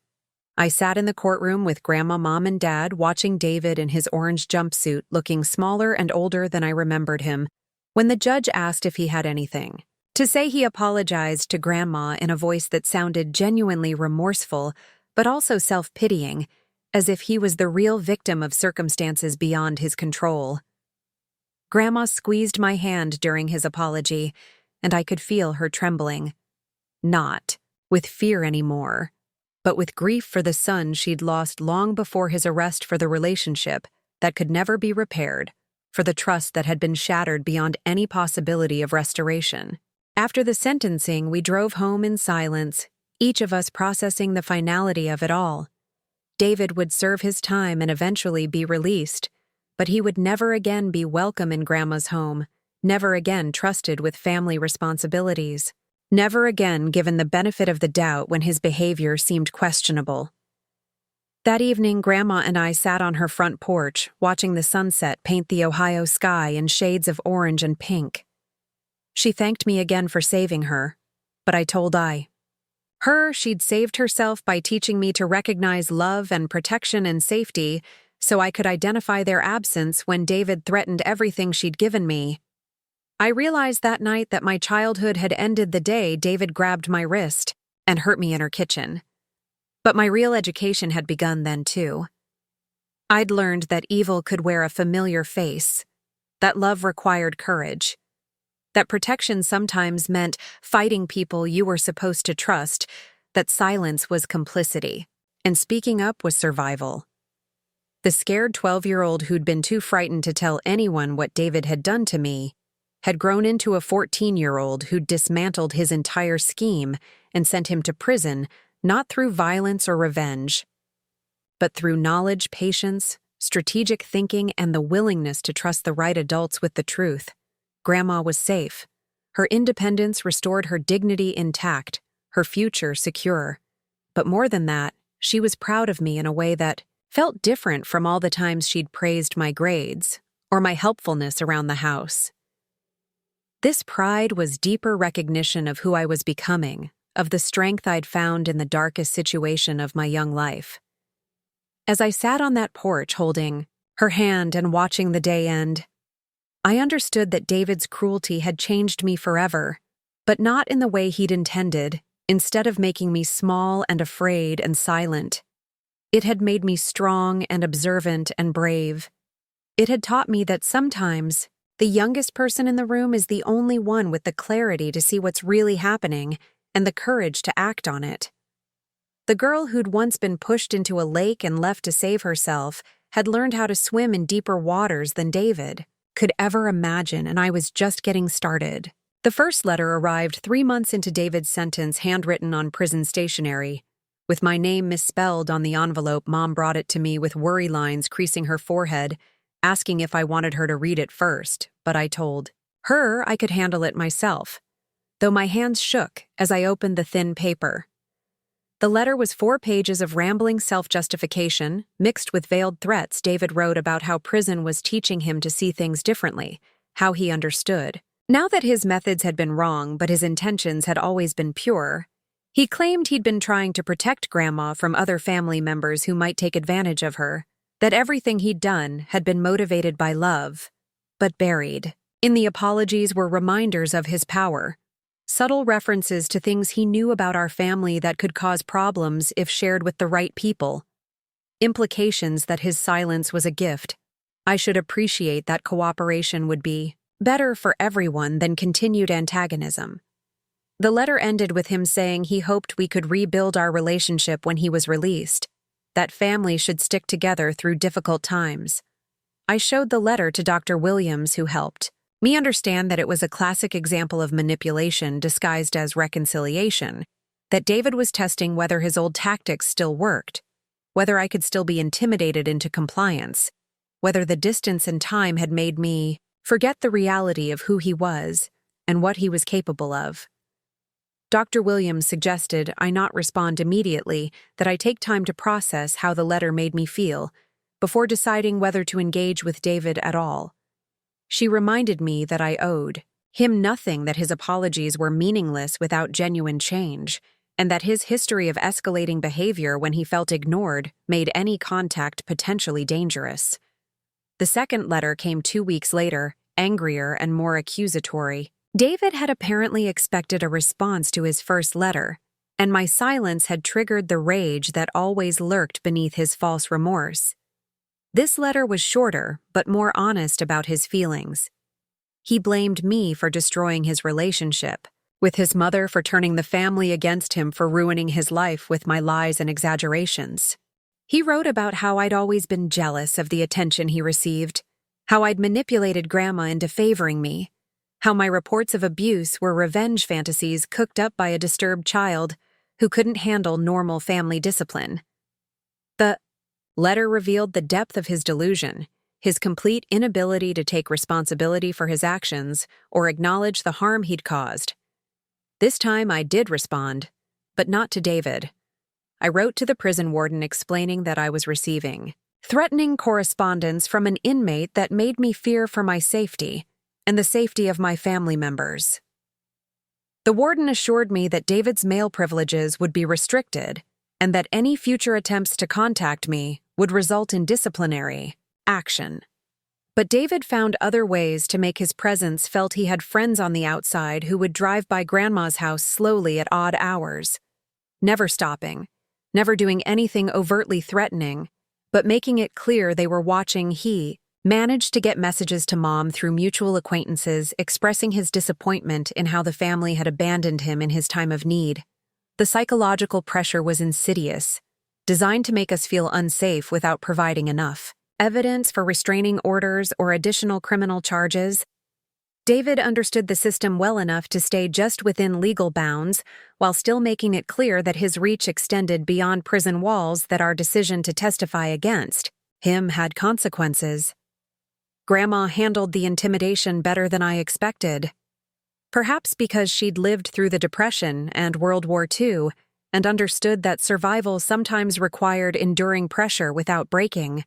I sat in the courtroom with Grandma, Mom, and Dad, watching David in his orange jumpsuit, looking smaller and older than I remembered him, when the judge asked if he had anything to say. He apologized to Grandma in a voice that sounded genuinely remorseful, but also self-pitying, as if he was the real victim of circumstances beyond his control. Grandma squeezed my hand during his apology, and I could feel her trembling. Not with fear anymore, but with grief for the son she'd lost long before his arrest, for the relationship that could never be repaired, for the trust that had been shattered beyond any possibility of restoration. After the sentencing, we drove home in silence, each of us processing the finality of it all. David would serve his time and eventually be released, but he would never again be welcome in Grandma's home, never again trusted with family responsibilities, never again given the benefit of the doubt when his behavior seemed questionable. That evening, Grandma and I sat on her front porch, watching the sunset paint the Ohio sky in shades of orange and pink. She thanked me again for saving her, but I told her she'd saved herself by teaching me to recognize love and protection and safety so I could identify their absence when David threatened everything she'd given me. I realized that night that my childhood had ended the day David grabbed my wrist and hurt me in her kitchen. But my real education had begun then too. I'd learned that evil could wear a familiar face, that love required courage, that protection sometimes meant fighting people you were supposed to trust, that silence was complicity, and speaking up was survival. The scared 12-year-old who'd been too frightened to tell anyone what David had done to me had grown into a 14-year-old who'd dismantled his entire scheme and sent him to prison, not through violence or revenge, but through knowledge, patience, strategic thinking, and the willingness to trust the right adults with the truth. Grandma was safe. Her independence restored her dignity intact, her future secure. But more than that, she was proud of me in a way that felt different from all the times she'd praised my grades or my helpfulness around the house. This pride was deeper recognition of who I was becoming, of the strength I'd found in the darkest situation of my young life. As I sat on that porch holding her hand and watching the day end, I understood that David's cruelty had changed me forever, but not in the way he'd intended. Instead of making me small and afraid and silent, it had made me strong and observant and brave. It had taught me that sometimes the youngest person in the room is the only one with the clarity to see what's really happening and the courage to act on it. The girl who'd once been pushed into a lake and left to save herself had learned how to swim in deeper waters than David could ever imagine, and I was just getting started. The first letter arrived 3 months into David's sentence, handwritten on prison stationery. With my name misspelled on the envelope, Mom brought it to me with worry lines creasing her forehead, asking if I wanted her to read it first, but I told her I could handle it myself, though my hands shook as I opened the thin paper. The letter was 4 pages of rambling self-justification, mixed with veiled threats. David wrote about how prison was teaching him to see things differently, how he understood. Now that his methods had been wrong, but his intentions had always been pure, he claimed he'd been trying to protect Grandma from other family members who might take advantage of her, that everything he'd done had been motivated by love, but buried in the apologies were reminders of his power, subtle references to things he knew about our family that could cause problems if shared with the right people, implications that his silence was a gift. I should appreciate that cooperation would be better for everyone than continued antagonism. The letter ended with him saying he hoped we could rebuild our relationship when he was released, that families should stick together through difficult times. I showed the letter to Dr. Williams, who helped me understand that it was a classic example of manipulation disguised as reconciliation, that David was testing whether his old tactics still worked, whether I could still be intimidated into compliance, whether the distance and time had made me forget the reality of who he was and what he was capable of. Dr. Williams suggested I not respond immediately, that I take time to process how the letter made me feel before deciding whether to engage with David at all. She reminded me that I owed him nothing, that his apologies were meaningless without genuine change, and that his history of escalating behavior when he felt ignored made any contact potentially dangerous. The second letter came 2 weeks later, angrier and more accusatory. David had apparently expected a response to his first letter, and my silence had triggered the rage that always lurked beneath his false remorse. This letter was shorter, but more honest about his feelings. He blamed me for destroying his relationship with his mother, for turning the family against him, for ruining his life with my lies and exaggerations. He wrote about how I'd always been jealous of the attention he received, how I'd manipulated Grandma into favoring me, how my reports of abuse were revenge fantasies cooked up by a disturbed child who couldn't handle normal family discipline. The letter revealed the depth of his delusion, his complete inability to take responsibility for his actions or acknowledge the harm he'd caused. This time I did respond, but not to David. I wrote to the prison warden explaining that I was receiving threatening correspondence from an inmate that made me fear for my safety, and the safety of my family members. The warden assured me that David's mail privileges would be restricted and that any future attempts to contact me would result in disciplinary action. But David found other ways to make his presence felt. He had friends on the outside who would drive by Grandma's house slowly at odd hours, never stopping, never doing anything overtly threatening, but making it clear they were watching. He managed to get messages to Mom through mutual acquaintances expressing his disappointment in how the family had abandoned him in his time of need. The psychological pressure was insidious, designed to make us feel unsafe without providing enough evidence for restraining orders or additional criminal charges. David understood the system well enough to stay just within legal bounds, while still making it clear that his reach extended beyond prison walls, that our decision to testify against him had consequences. Grandma handled the intimidation better than I expected. Perhaps because she'd lived through the Depression and World War II and understood that survival sometimes required enduring pressure without breaking.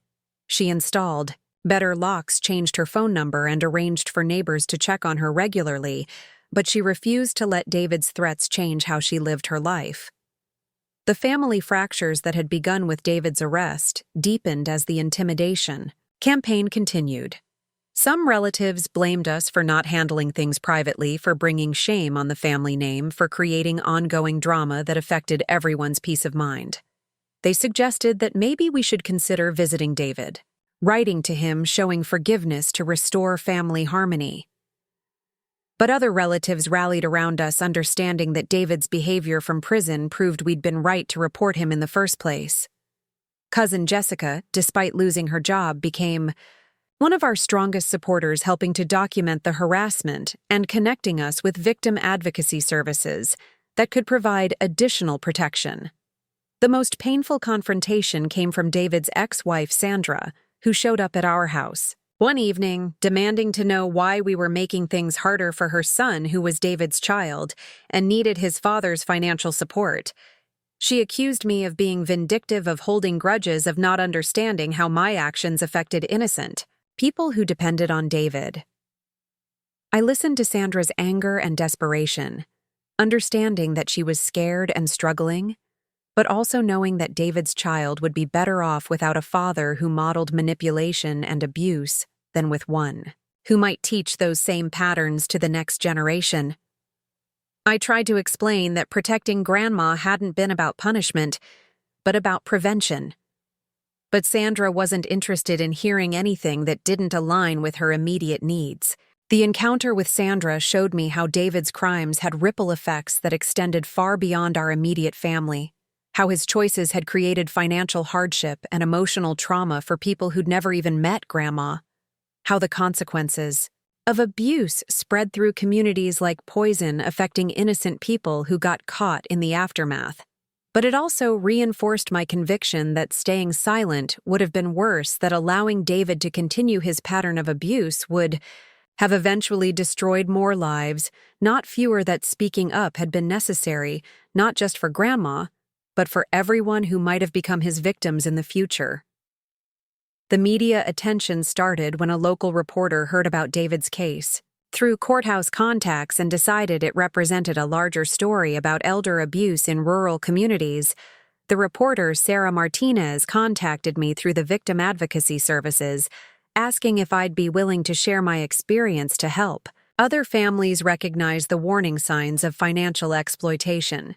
She installed better locks, changed her phone number, and arranged for neighbors to check on her regularly, but she refused to let David's threats change how she lived her life. The family fractures that had begun with David's arrest deepened as the intimidation campaign continued. Some relatives blamed us for not handling things privately, for bringing shame on the family name, for creating ongoing drama that affected everyone's peace of mind. They suggested that maybe we should consider visiting David, writing to him showing forgiveness to restore family harmony. But other relatives rallied around us, understanding that David's behavior from prison proved we'd been right to report him in the first place. Cousin Jessica, despite losing her job, became one of our strongest supporters, helping to document the harassment and connecting us with victim advocacy services that could provide additional protection. The most painful confrontation came from David's ex-wife, Sandra, who showed up at our house one evening, demanding to know why we were making things harder for her son, who was David's child and needed his father's financial support. She accused me of being vindictive, of holding grudges, of not understanding how my actions affected innocent people who depended on David. I listened to Sandra's anger and desperation, understanding that she was scared and struggling, but also knowing that David's child would be better off without a father who modeled manipulation and abuse than with one who might teach those same patterns to the next generation. I tried to explain that protecting Grandma hadn't been about punishment, but about prevention. But Sandra wasn't interested in hearing anything that didn't align with her immediate needs. The encounter with Sandra showed me how David's crimes had ripple effects that extended far beyond our immediate family, how his choices had created financial hardship and emotional trauma for people who'd never even met Grandma, how the consequences of abuse spread through communities like poison, affecting innocent people who got caught in the aftermath. But it also reinforced my conviction that staying silent would have been worse, that allowing David to continue his pattern of abuse would have eventually destroyed more lives, not fewer, that speaking up had been necessary, not just for Grandma, but for everyone who might have become his victims in the future. The media attention started when a local reporter heard about David's case through courthouse contacts and decided it represented a larger story about elder abuse in rural communities. The reporter, Sarah Martinez, contacted me through the victim advocacy services, asking if I'd be willing to share my experience to help other families recognize the warning signs of financial exploitation.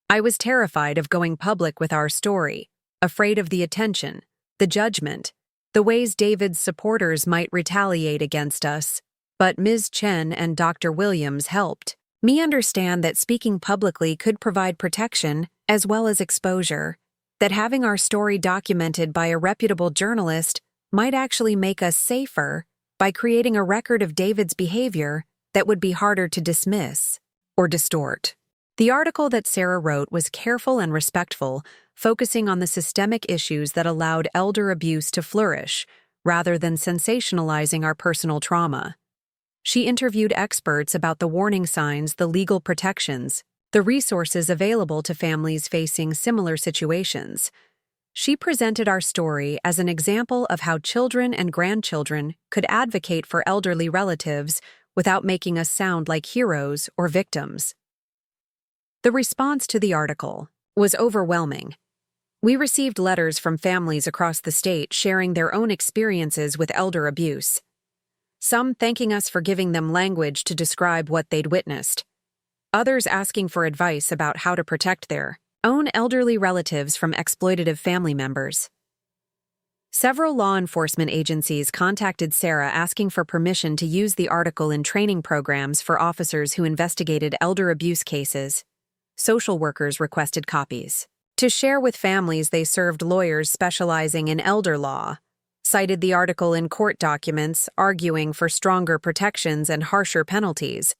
I was terrified of going public with our story, afraid of the attention, the judgment, the ways David's supporters might retaliate against us. But Ms. Chen and Dr. Williams helped me understand that speaking publicly could provide protection as well as exposure, that having our story documented by a reputable journalist might actually make us safer by creating a record of David's behavior that would be harder to dismiss or distort. The article that Sarah wrote was careful and respectful, focusing on the systemic issues that allowed elder abuse to flourish, rather than sensationalizing our personal trauma. She interviewed experts about the warning signs, the legal protections, the resources available to families facing similar situations. She presented our story as an example of how children and grandchildren could advocate for elderly relatives without making us sound like heroes or victims. The response to the article was overwhelming. We received letters from families across the state sharing their own experiences with elder abuse. Some thanking us for giving them language to describe what they'd witnessed. Others asking for advice about how to protect their own elderly relatives from exploitative family members. Several law enforcement agencies contacted Sarah asking for permission to use the article in training programs for officers who investigated elder abuse cases. Social workers requested copies to share with families they served. Lawyers specializing in elder law cited the article in court documents, arguing for stronger protections and harsher penalties.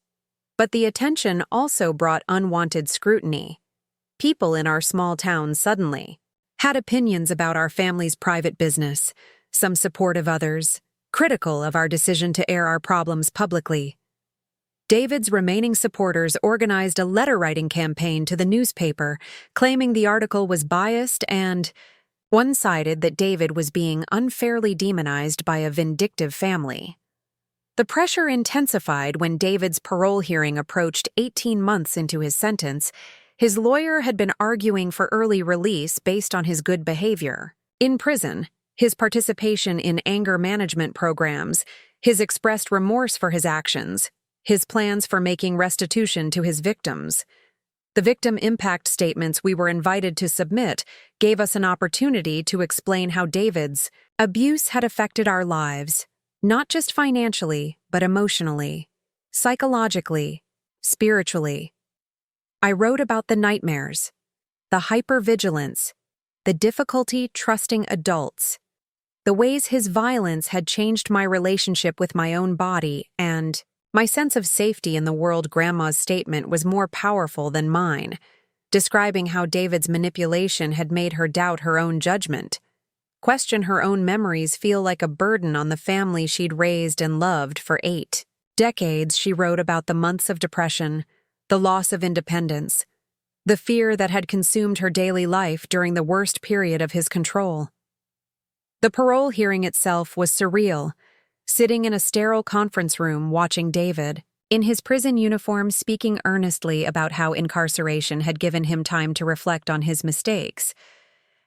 But the attention also brought unwanted scrutiny. People in our small town suddenly had opinions about our family's private business, some supportive, others critical of our decision to air our problems publicly. David's remaining supporters organized a letter-writing campaign to the newspaper, claiming the article was biased and one-sided, that David was being unfairly demonized by a vindictive family. The pressure intensified when David's parole hearing approached 18 months into his sentence. His lawyer had been arguing for early release based on his good behavior in prison, his participation in anger management programs, his expressed remorse for his actions, his plans for making restitution to his victims. The victim impact statements we were invited to submit gave us an opportunity to explain how David's abuse had affected our lives, not just financially, but emotionally, psychologically, spiritually. I wrote about the nightmares, the hypervigilance, the difficulty trusting adults, the ways his violence had changed my relationship with my own body, and my sense of safety in the world. Grandma's statement was more powerful than mine, describing how David's manipulation had made her doubt her own judgment, question her own memories, feel like a burden on the family she'd raised and loved for 8 decades. She wrote about the months of depression, the loss of independence, the fear that had consumed her daily life during the worst period of his control. The parole hearing itself was surreal. Sitting in a sterile conference room watching David, in his prison uniform, speaking earnestly about how incarceration had given him time to reflect on his mistakes,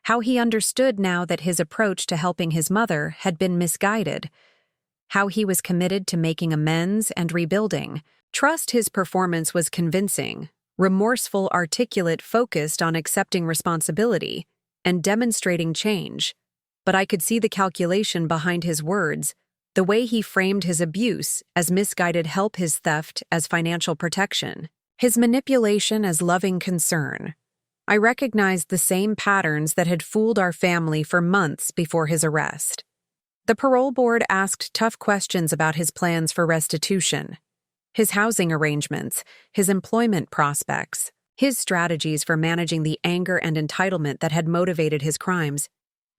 how he understood now that his approach to helping his mother had been misguided, how he was committed to making amends and rebuilding. His performance was convincing, remorseful, articulate, focused on accepting responsibility and demonstrating change. But I could see the calculation behind his words, the way he framed his abuse as misguided help, his theft as financial protection, his manipulation as loving concern. I recognized the same patterns that had fooled our family for months before his arrest. The parole board asked tough questions about his plans for restitution, his housing arrangements, his employment prospects, his strategies for managing the anger and entitlement that had motivated his crimes.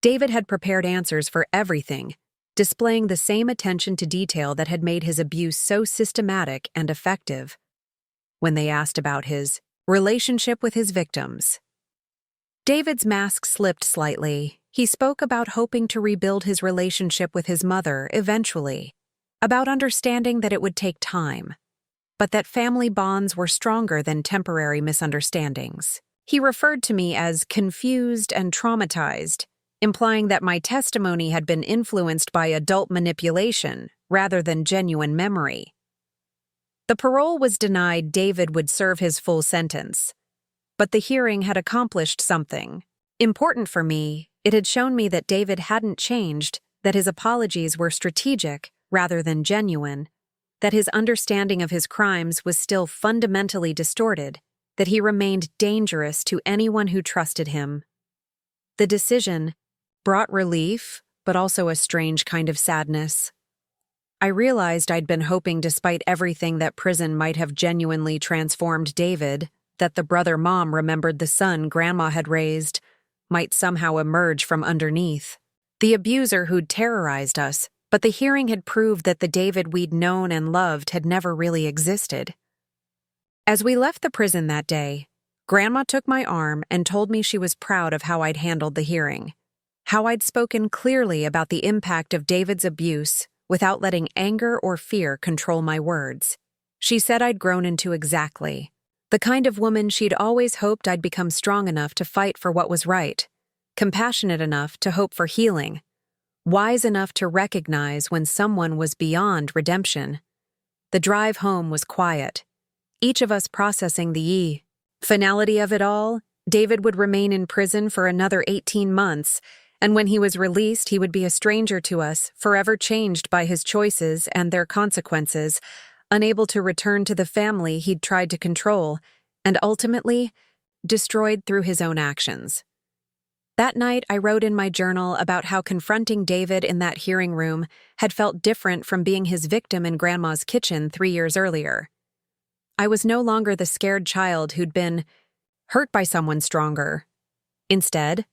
David had prepared answers for everything, displaying the same attention to detail that had made his abuse so systematic and effective. When they asked about his relationship with his victims, David's mask slipped slightly. He spoke about hoping to rebuild his relationship with his mother eventually, about understanding that it would take time, but that family bonds were stronger than temporary misunderstandings. He referred to me as confused and traumatized, implying that my testimony had been influenced by adult manipulation rather than genuine memory. The parole was denied. David would serve his full sentence. But the hearing had accomplished something important for me. It had shown me that David hadn't changed, that his apologies were strategic rather than genuine, that his understanding of his crimes was still fundamentally distorted, that he remained dangerous to anyone who trusted him. The decision brought relief, but also a strange kind of sadness. I realized I'd been hoping, despite everything, that prison might have genuinely transformed David, that the brother-mom remembered the son Grandma had raised might somehow emerge from underneath. The abuser who'd terrorized us, but the hearing had proved that the David we'd known and loved had never really existed. As we left the prison that day, Grandma took my arm and told me she was proud of how I'd handled the hearing, how I'd spoken clearly about the impact of David's abuse without letting anger or fear control my words. She said I'd grown into exactly the kind of woman she'd always hoped I'd become strong enough to fight for what was right, compassionate enough to hope for healing, wise enough to recognize when someone was beyond redemption. The drive home was quiet, each of us processing the finality of it all. David would remain in prison for another 18 months, and when he was released, he would be a stranger to us, forever changed by his choices and their consequences, unable to return to the family he'd tried to control, and ultimately destroyed through his own actions. That night, I wrote in my journal about how confronting David in that hearing room had felt different from being his victim in Grandma's kitchen 3 years earlier. I was no longer the scared child who'd been hurt by someone stronger. Instead,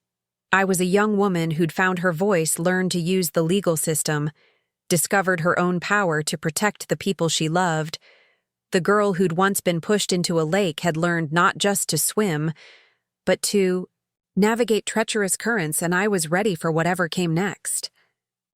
I was a young woman who'd found her voice, learned to use the legal system, discovered her own power to protect the people she loved. The girl who'd once been pushed into a lake had learned not just to swim, but to navigate treacherous currents, and I was ready for whatever came next.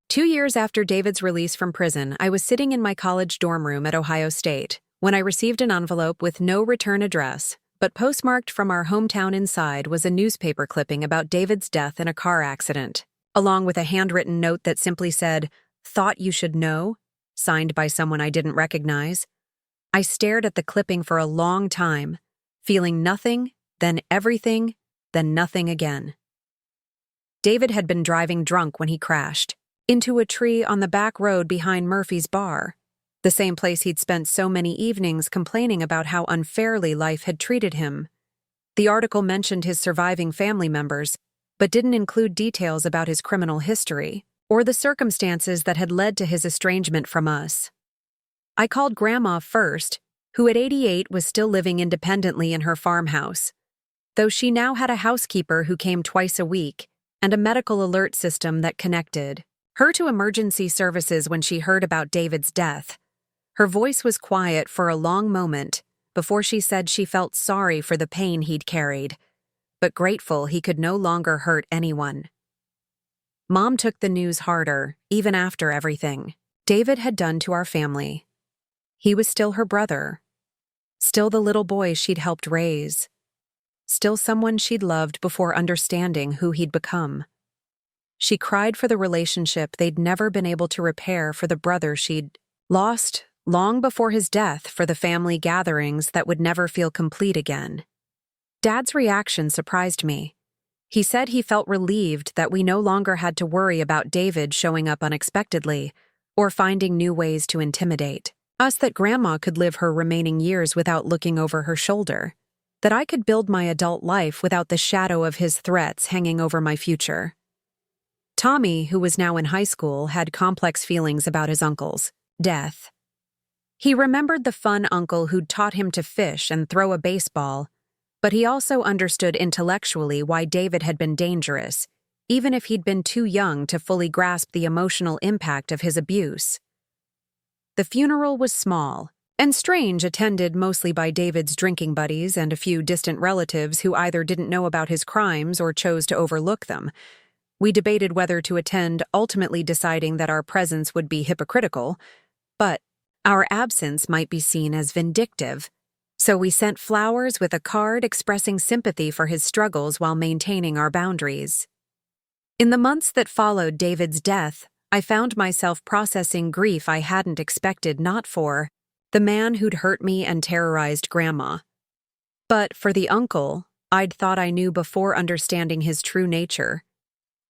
2 years after David's release from prison, I was sitting in my college dorm room at Ohio State when I received an envelope with no return address, but postmarked from our hometown inside was a newspaper clipping about David's death in a car accident, along with a handwritten note that simply said, "Thought you should know," signed by someone I didn't recognize. I stared at the clipping for a long time, feeling nothing, then everything, then nothing again. David had been driving drunk when he crashed into a tree on the back road behind Murphy's Bar, the same place he'd spent so many evenings complaining about how unfairly life had treated him. The article mentioned his surviving family members, but didn't include details about his criminal history or the circumstances that had led to his estrangement from us. I called Grandma first, who at 88 was still living independently in her farmhouse, though she now had a housekeeper who came twice a week and a medical alert system that connected her to emergency services when she heard about David's death. Her voice was quiet for a long moment before she said she felt sorry for the pain he'd carried, but grateful he could no longer hurt anyone. Mom took the news harder, even after everything David had done to our family. He was still her brother, still the little boy she'd helped raise, still someone she'd loved before understanding who he'd become. She cried for the relationship they'd never been able to repair, for the brother she'd lost long before his death, for the family gatherings that would never feel complete again. Dad's reaction surprised me. He said he felt relieved that we no longer had to worry about David showing up unexpectedly or finding new ways to intimidate us, that Grandma could live her remaining years without looking over her shoulder, that I could build my adult life without the shadow of his threats hanging over my future. Tommy, who was now in high school, had complex feelings about his uncle's death. He remembered the fun uncle who'd taught him to fish and throw a baseball, but he also understood intellectually why David had been dangerous, even if he'd been too young to fully grasp the emotional impact of his abuse. The funeral was small and strange, attended mostly by David's drinking buddies and a few distant relatives who either didn't know about his crimes or chose to overlook them. We debated whether to attend, ultimately deciding that our presence would be hypocritical, but our absence might be seen as vindictive. So we sent flowers with a card expressing sympathy for his struggles while maintaining our boundaries. In the months that followed David's death, I found myself processing grief I hadn't expected, not for the man who'd hurt me and terrorized Grandma, but for the uncle I'd thought I knew before understanding his true nature.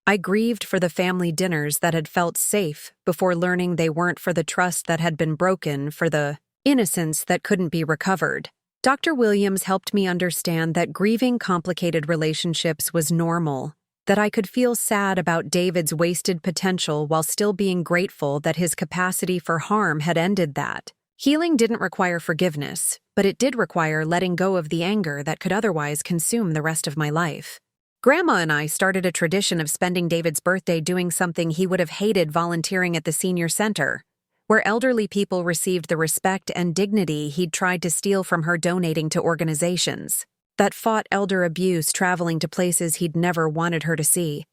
I grieved for the family dinners that had felt safe before learning they weren't, for the trust that had been broken, for the innocence that couldn't be recovered. Dr. Williams helped me understand that grieving complicated relationships was normal, that I could feel sad about David's wasted potential while still being grateful that his capacity for harm had ended that. Healing didn't require forgiveness, but it did require letting go of the anger that could otherwise consume the rest of my life. Grandma and I started a tradition of spending David's birthday doing something he would have hated, volunteering at the senior center, where elderly people received the respect and dignity he'd tried to steal from her donating to organizations that fought elder abuse, traveling to places he'd never wanted her to see.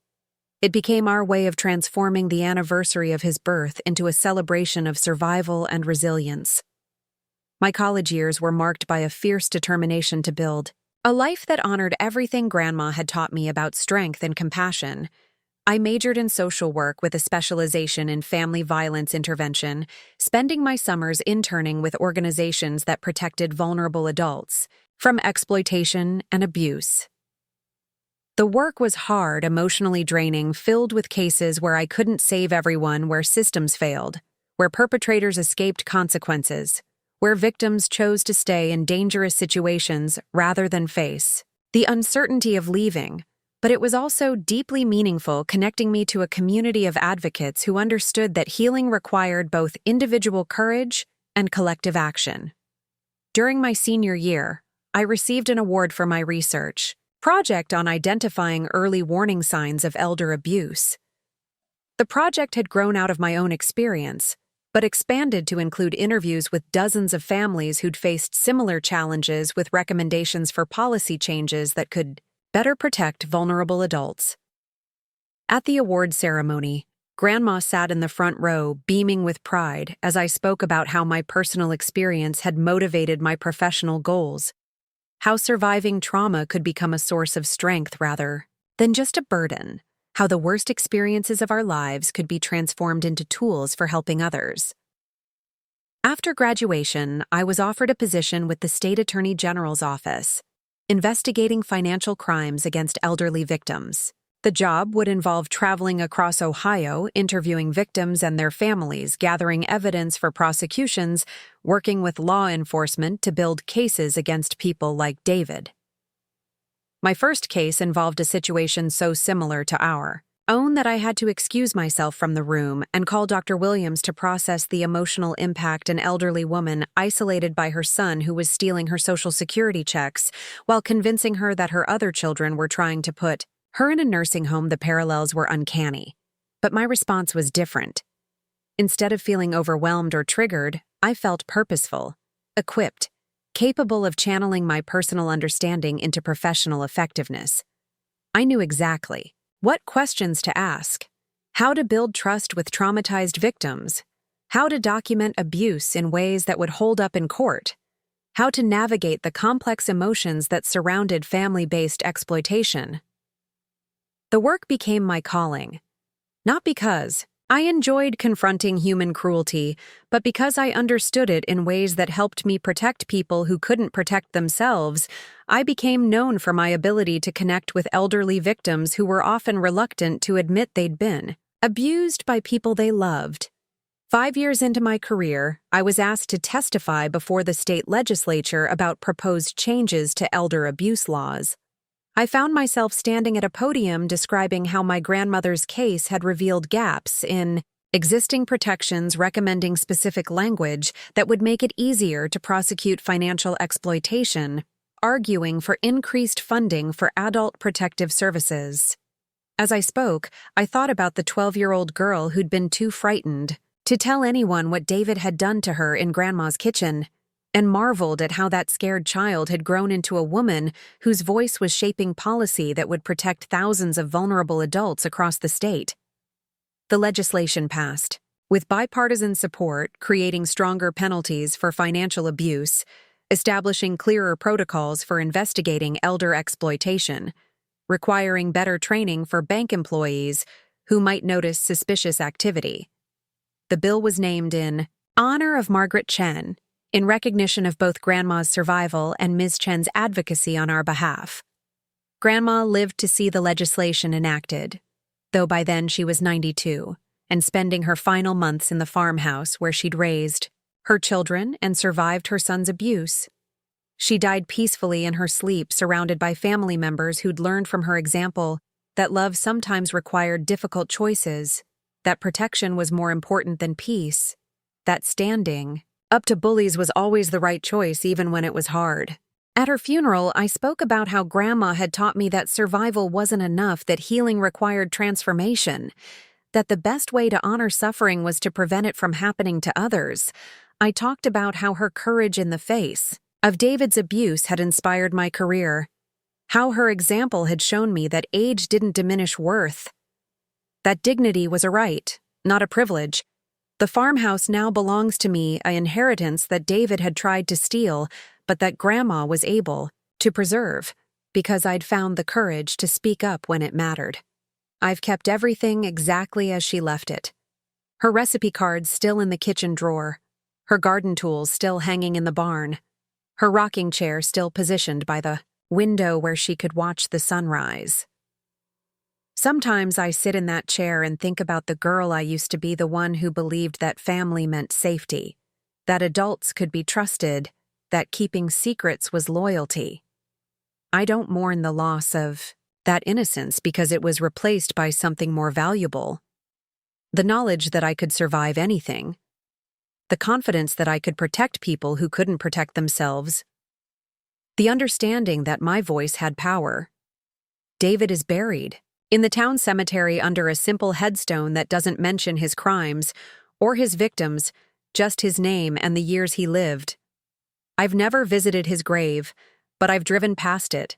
It became our way of transforming the anniversary of his birth into a celebration of survival and resilience. My college years were marked by a fierce determination to build a life that honored everything Grandma had taught me about strength and compassion. I majored in social work with a specialization in family violence intervention, spending my summers interning with organizations that protected vulnerable adults from exploitation and abuse. The work was hard, emotionally draining, filled with cases where I couldn't save everyone, where systems failed, where perpetrators escaped consequences, where victims chose to stay in dangerous situations rather than face the uncertainty of leaving. But it was also deeply meaningful, connecting me to a community of advocates who understood that healing required both individual courage and collective action. During my senior year, I received an award for my research project on identifying early warning signs of elder abuse. The project had grown out of my own experience, but expanded to include interviews with dozens of families who'd faced similar challenges, with recommendations for policy changes that could better protect vulnerable adults. At the award ceremony, Grandma sat in the front row, beaming with pride as I spoke about how my personal experience had motivated my professional goals, how surviving trauma could become a source of strength rather than just a burden, how the worst experiences of our lives could be transformed into tools for helping others. After graduation, I was offered a position with the State Attorney General's office, investigating financial crimes against elderly victims. The job would involve traveling across Ohio, interviewing victims and their families, gathering evidence for prosecutions, working with law enforcement to build cases against people like David. My first case involved a situation so similar to our own that I had to excuse myself from the room and call Dr. Williams to process the emotional impact an elderly woman isolated by her son who was stealing her Social Security checks while convincing her that her other children were trying to put her in a nursing home. The parallels were uncanny, but my response was different. Instead of feeling overwhelmed or triggered, I felt purposeful, equipped, capable of channeling my personal understanding into professional effectiveness. I knew exactly what questions to ask, how to build trust with traumatized victims, how to document abuse in ways that would hold up in court, how to navigate the complex emotions that surrounded family-based exploitation. The work became my calling, not because I enjoyed confronting human cruelty, but because I understood it in ways that helped me protect people who couldn't protect themselves. I became known for my ability to connect with elderly victims who were often reluctant to admit they'd been abused by people they loved. 5 years into my career, I was asked to testify before the state legislature about proposed changes to elder abuse laws. I found myself standing at a podium describing how my grandmother's case had revealed gaps in existing protections, recommending specific language that would make it easier to prosecute financial exploitation, arguing for increased funding for adult protective services. As I spoke, I thought about the 12-year-old girl who'd been too frightened to tell anyone what David had done to her in Grandma's kitchen, and marveled at how that scared child had grown into a woman whose voice was shaping policy that would protect thousands of vulnerable adults across the state. The legislation passed, with bipartisan support, creating stronger penalties for financial abuse, establishing clearer protocols for investigating elder exploitation, requiring better training for bank employees who might notice suspicious activity. The bill was named in honor of Margaret Chen, in recognition of both Grandma's survival and Ms. Chen's advocacy on our behalf. Grandma lived to see the legislation enacted, though by then she was 92, and spending her final months in the farmhouse where she'd raised her children and survived her son's abuse. She died peacefully in her sleep, surrounded by family members who'd learned from her example that love sometimes required difficult choices, that protection was more important than peace, that standing up to bullies was always the right choice even when it was hard. At her funeral, I spoke about how Grandma had taught me that survival wasn't enough, that healing required transformation, that the best way to honor suffering was to prevent it from happening to others. I talked about how her courage in the face of David's abuse had inspired my career, how her example had shown me that age didn't diminish worth, That dignity was a right, not a privilege. The farmhouse now belongs to me, an inheritance that David had tried to steal, but that Grandma was able to preserve, because I'd found the courage to speak up when it mattered. I've kept everything exactly as she left it. Her recipe cards still in the kitchen drawer, her garden tools still hanging in the barn, her rocking chair still positioned by the window where she could watch the sunrise. Sometimes I sit in that chair and think about the girl I used to be, the one who believed that family meant safety, that adults could be trusted, that keeping secrets was loyalty. I don't mourn the loss of that innocence because it was replaced by something more valuable. The knowledge that I could survive anything. The confidence that I could protect people who couldn't protect themselves. The understanding that my voice had power. David is buried in the town cemetery under a simple headstone that doesn't mention his crimes or his victims, just his name and the years he lived. I've never visited his grave, but I've driven past it,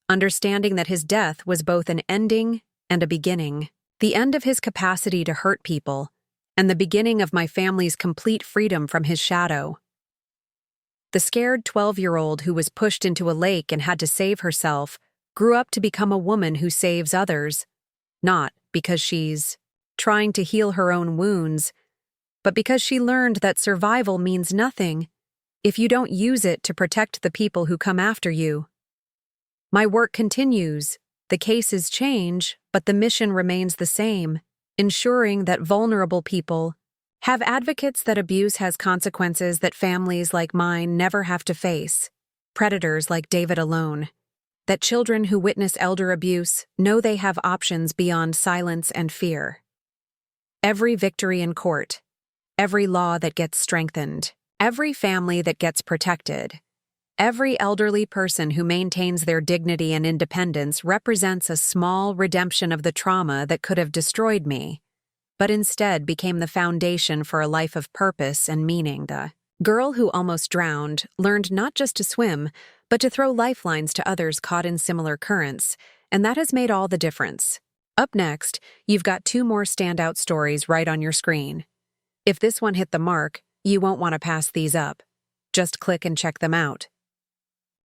understanding that his death was both an ending and a beginning, the end of his capacity to hurt people, and the beginning of my family's complete freedom from his shadow. The scared 12-year-old who was pushed into a lake and had to save herself grew up to become a woman who saves others, not because she's trying to heal her own wounds, but because she learned that survival means nothing if you don't use it to protect the people who come after you. My work continues, the cases change, but the mission remains the same, ensuring that vulnerable people have advocates, that abuse has consequences that families like mine never have to face, predators like David alone, that children who witness elder abuse know they have options beyond silence and fear. Every victory in court, every law that gets strengthened, every family that gets protected, every elderly person who maintains their dignity and independence represents a small redemption of the trauma that could have destroyed me, but instead became the foundation for a life of purpose and meaning. The girl who almost drowned learned not just to swim, but to throw lifelines to others caught in similar currents, and that has made all the difference. Up next, you've got 2 more standout stories right on your screen. If this one hit the mark, you won't want to pass these up. Just click and check them out.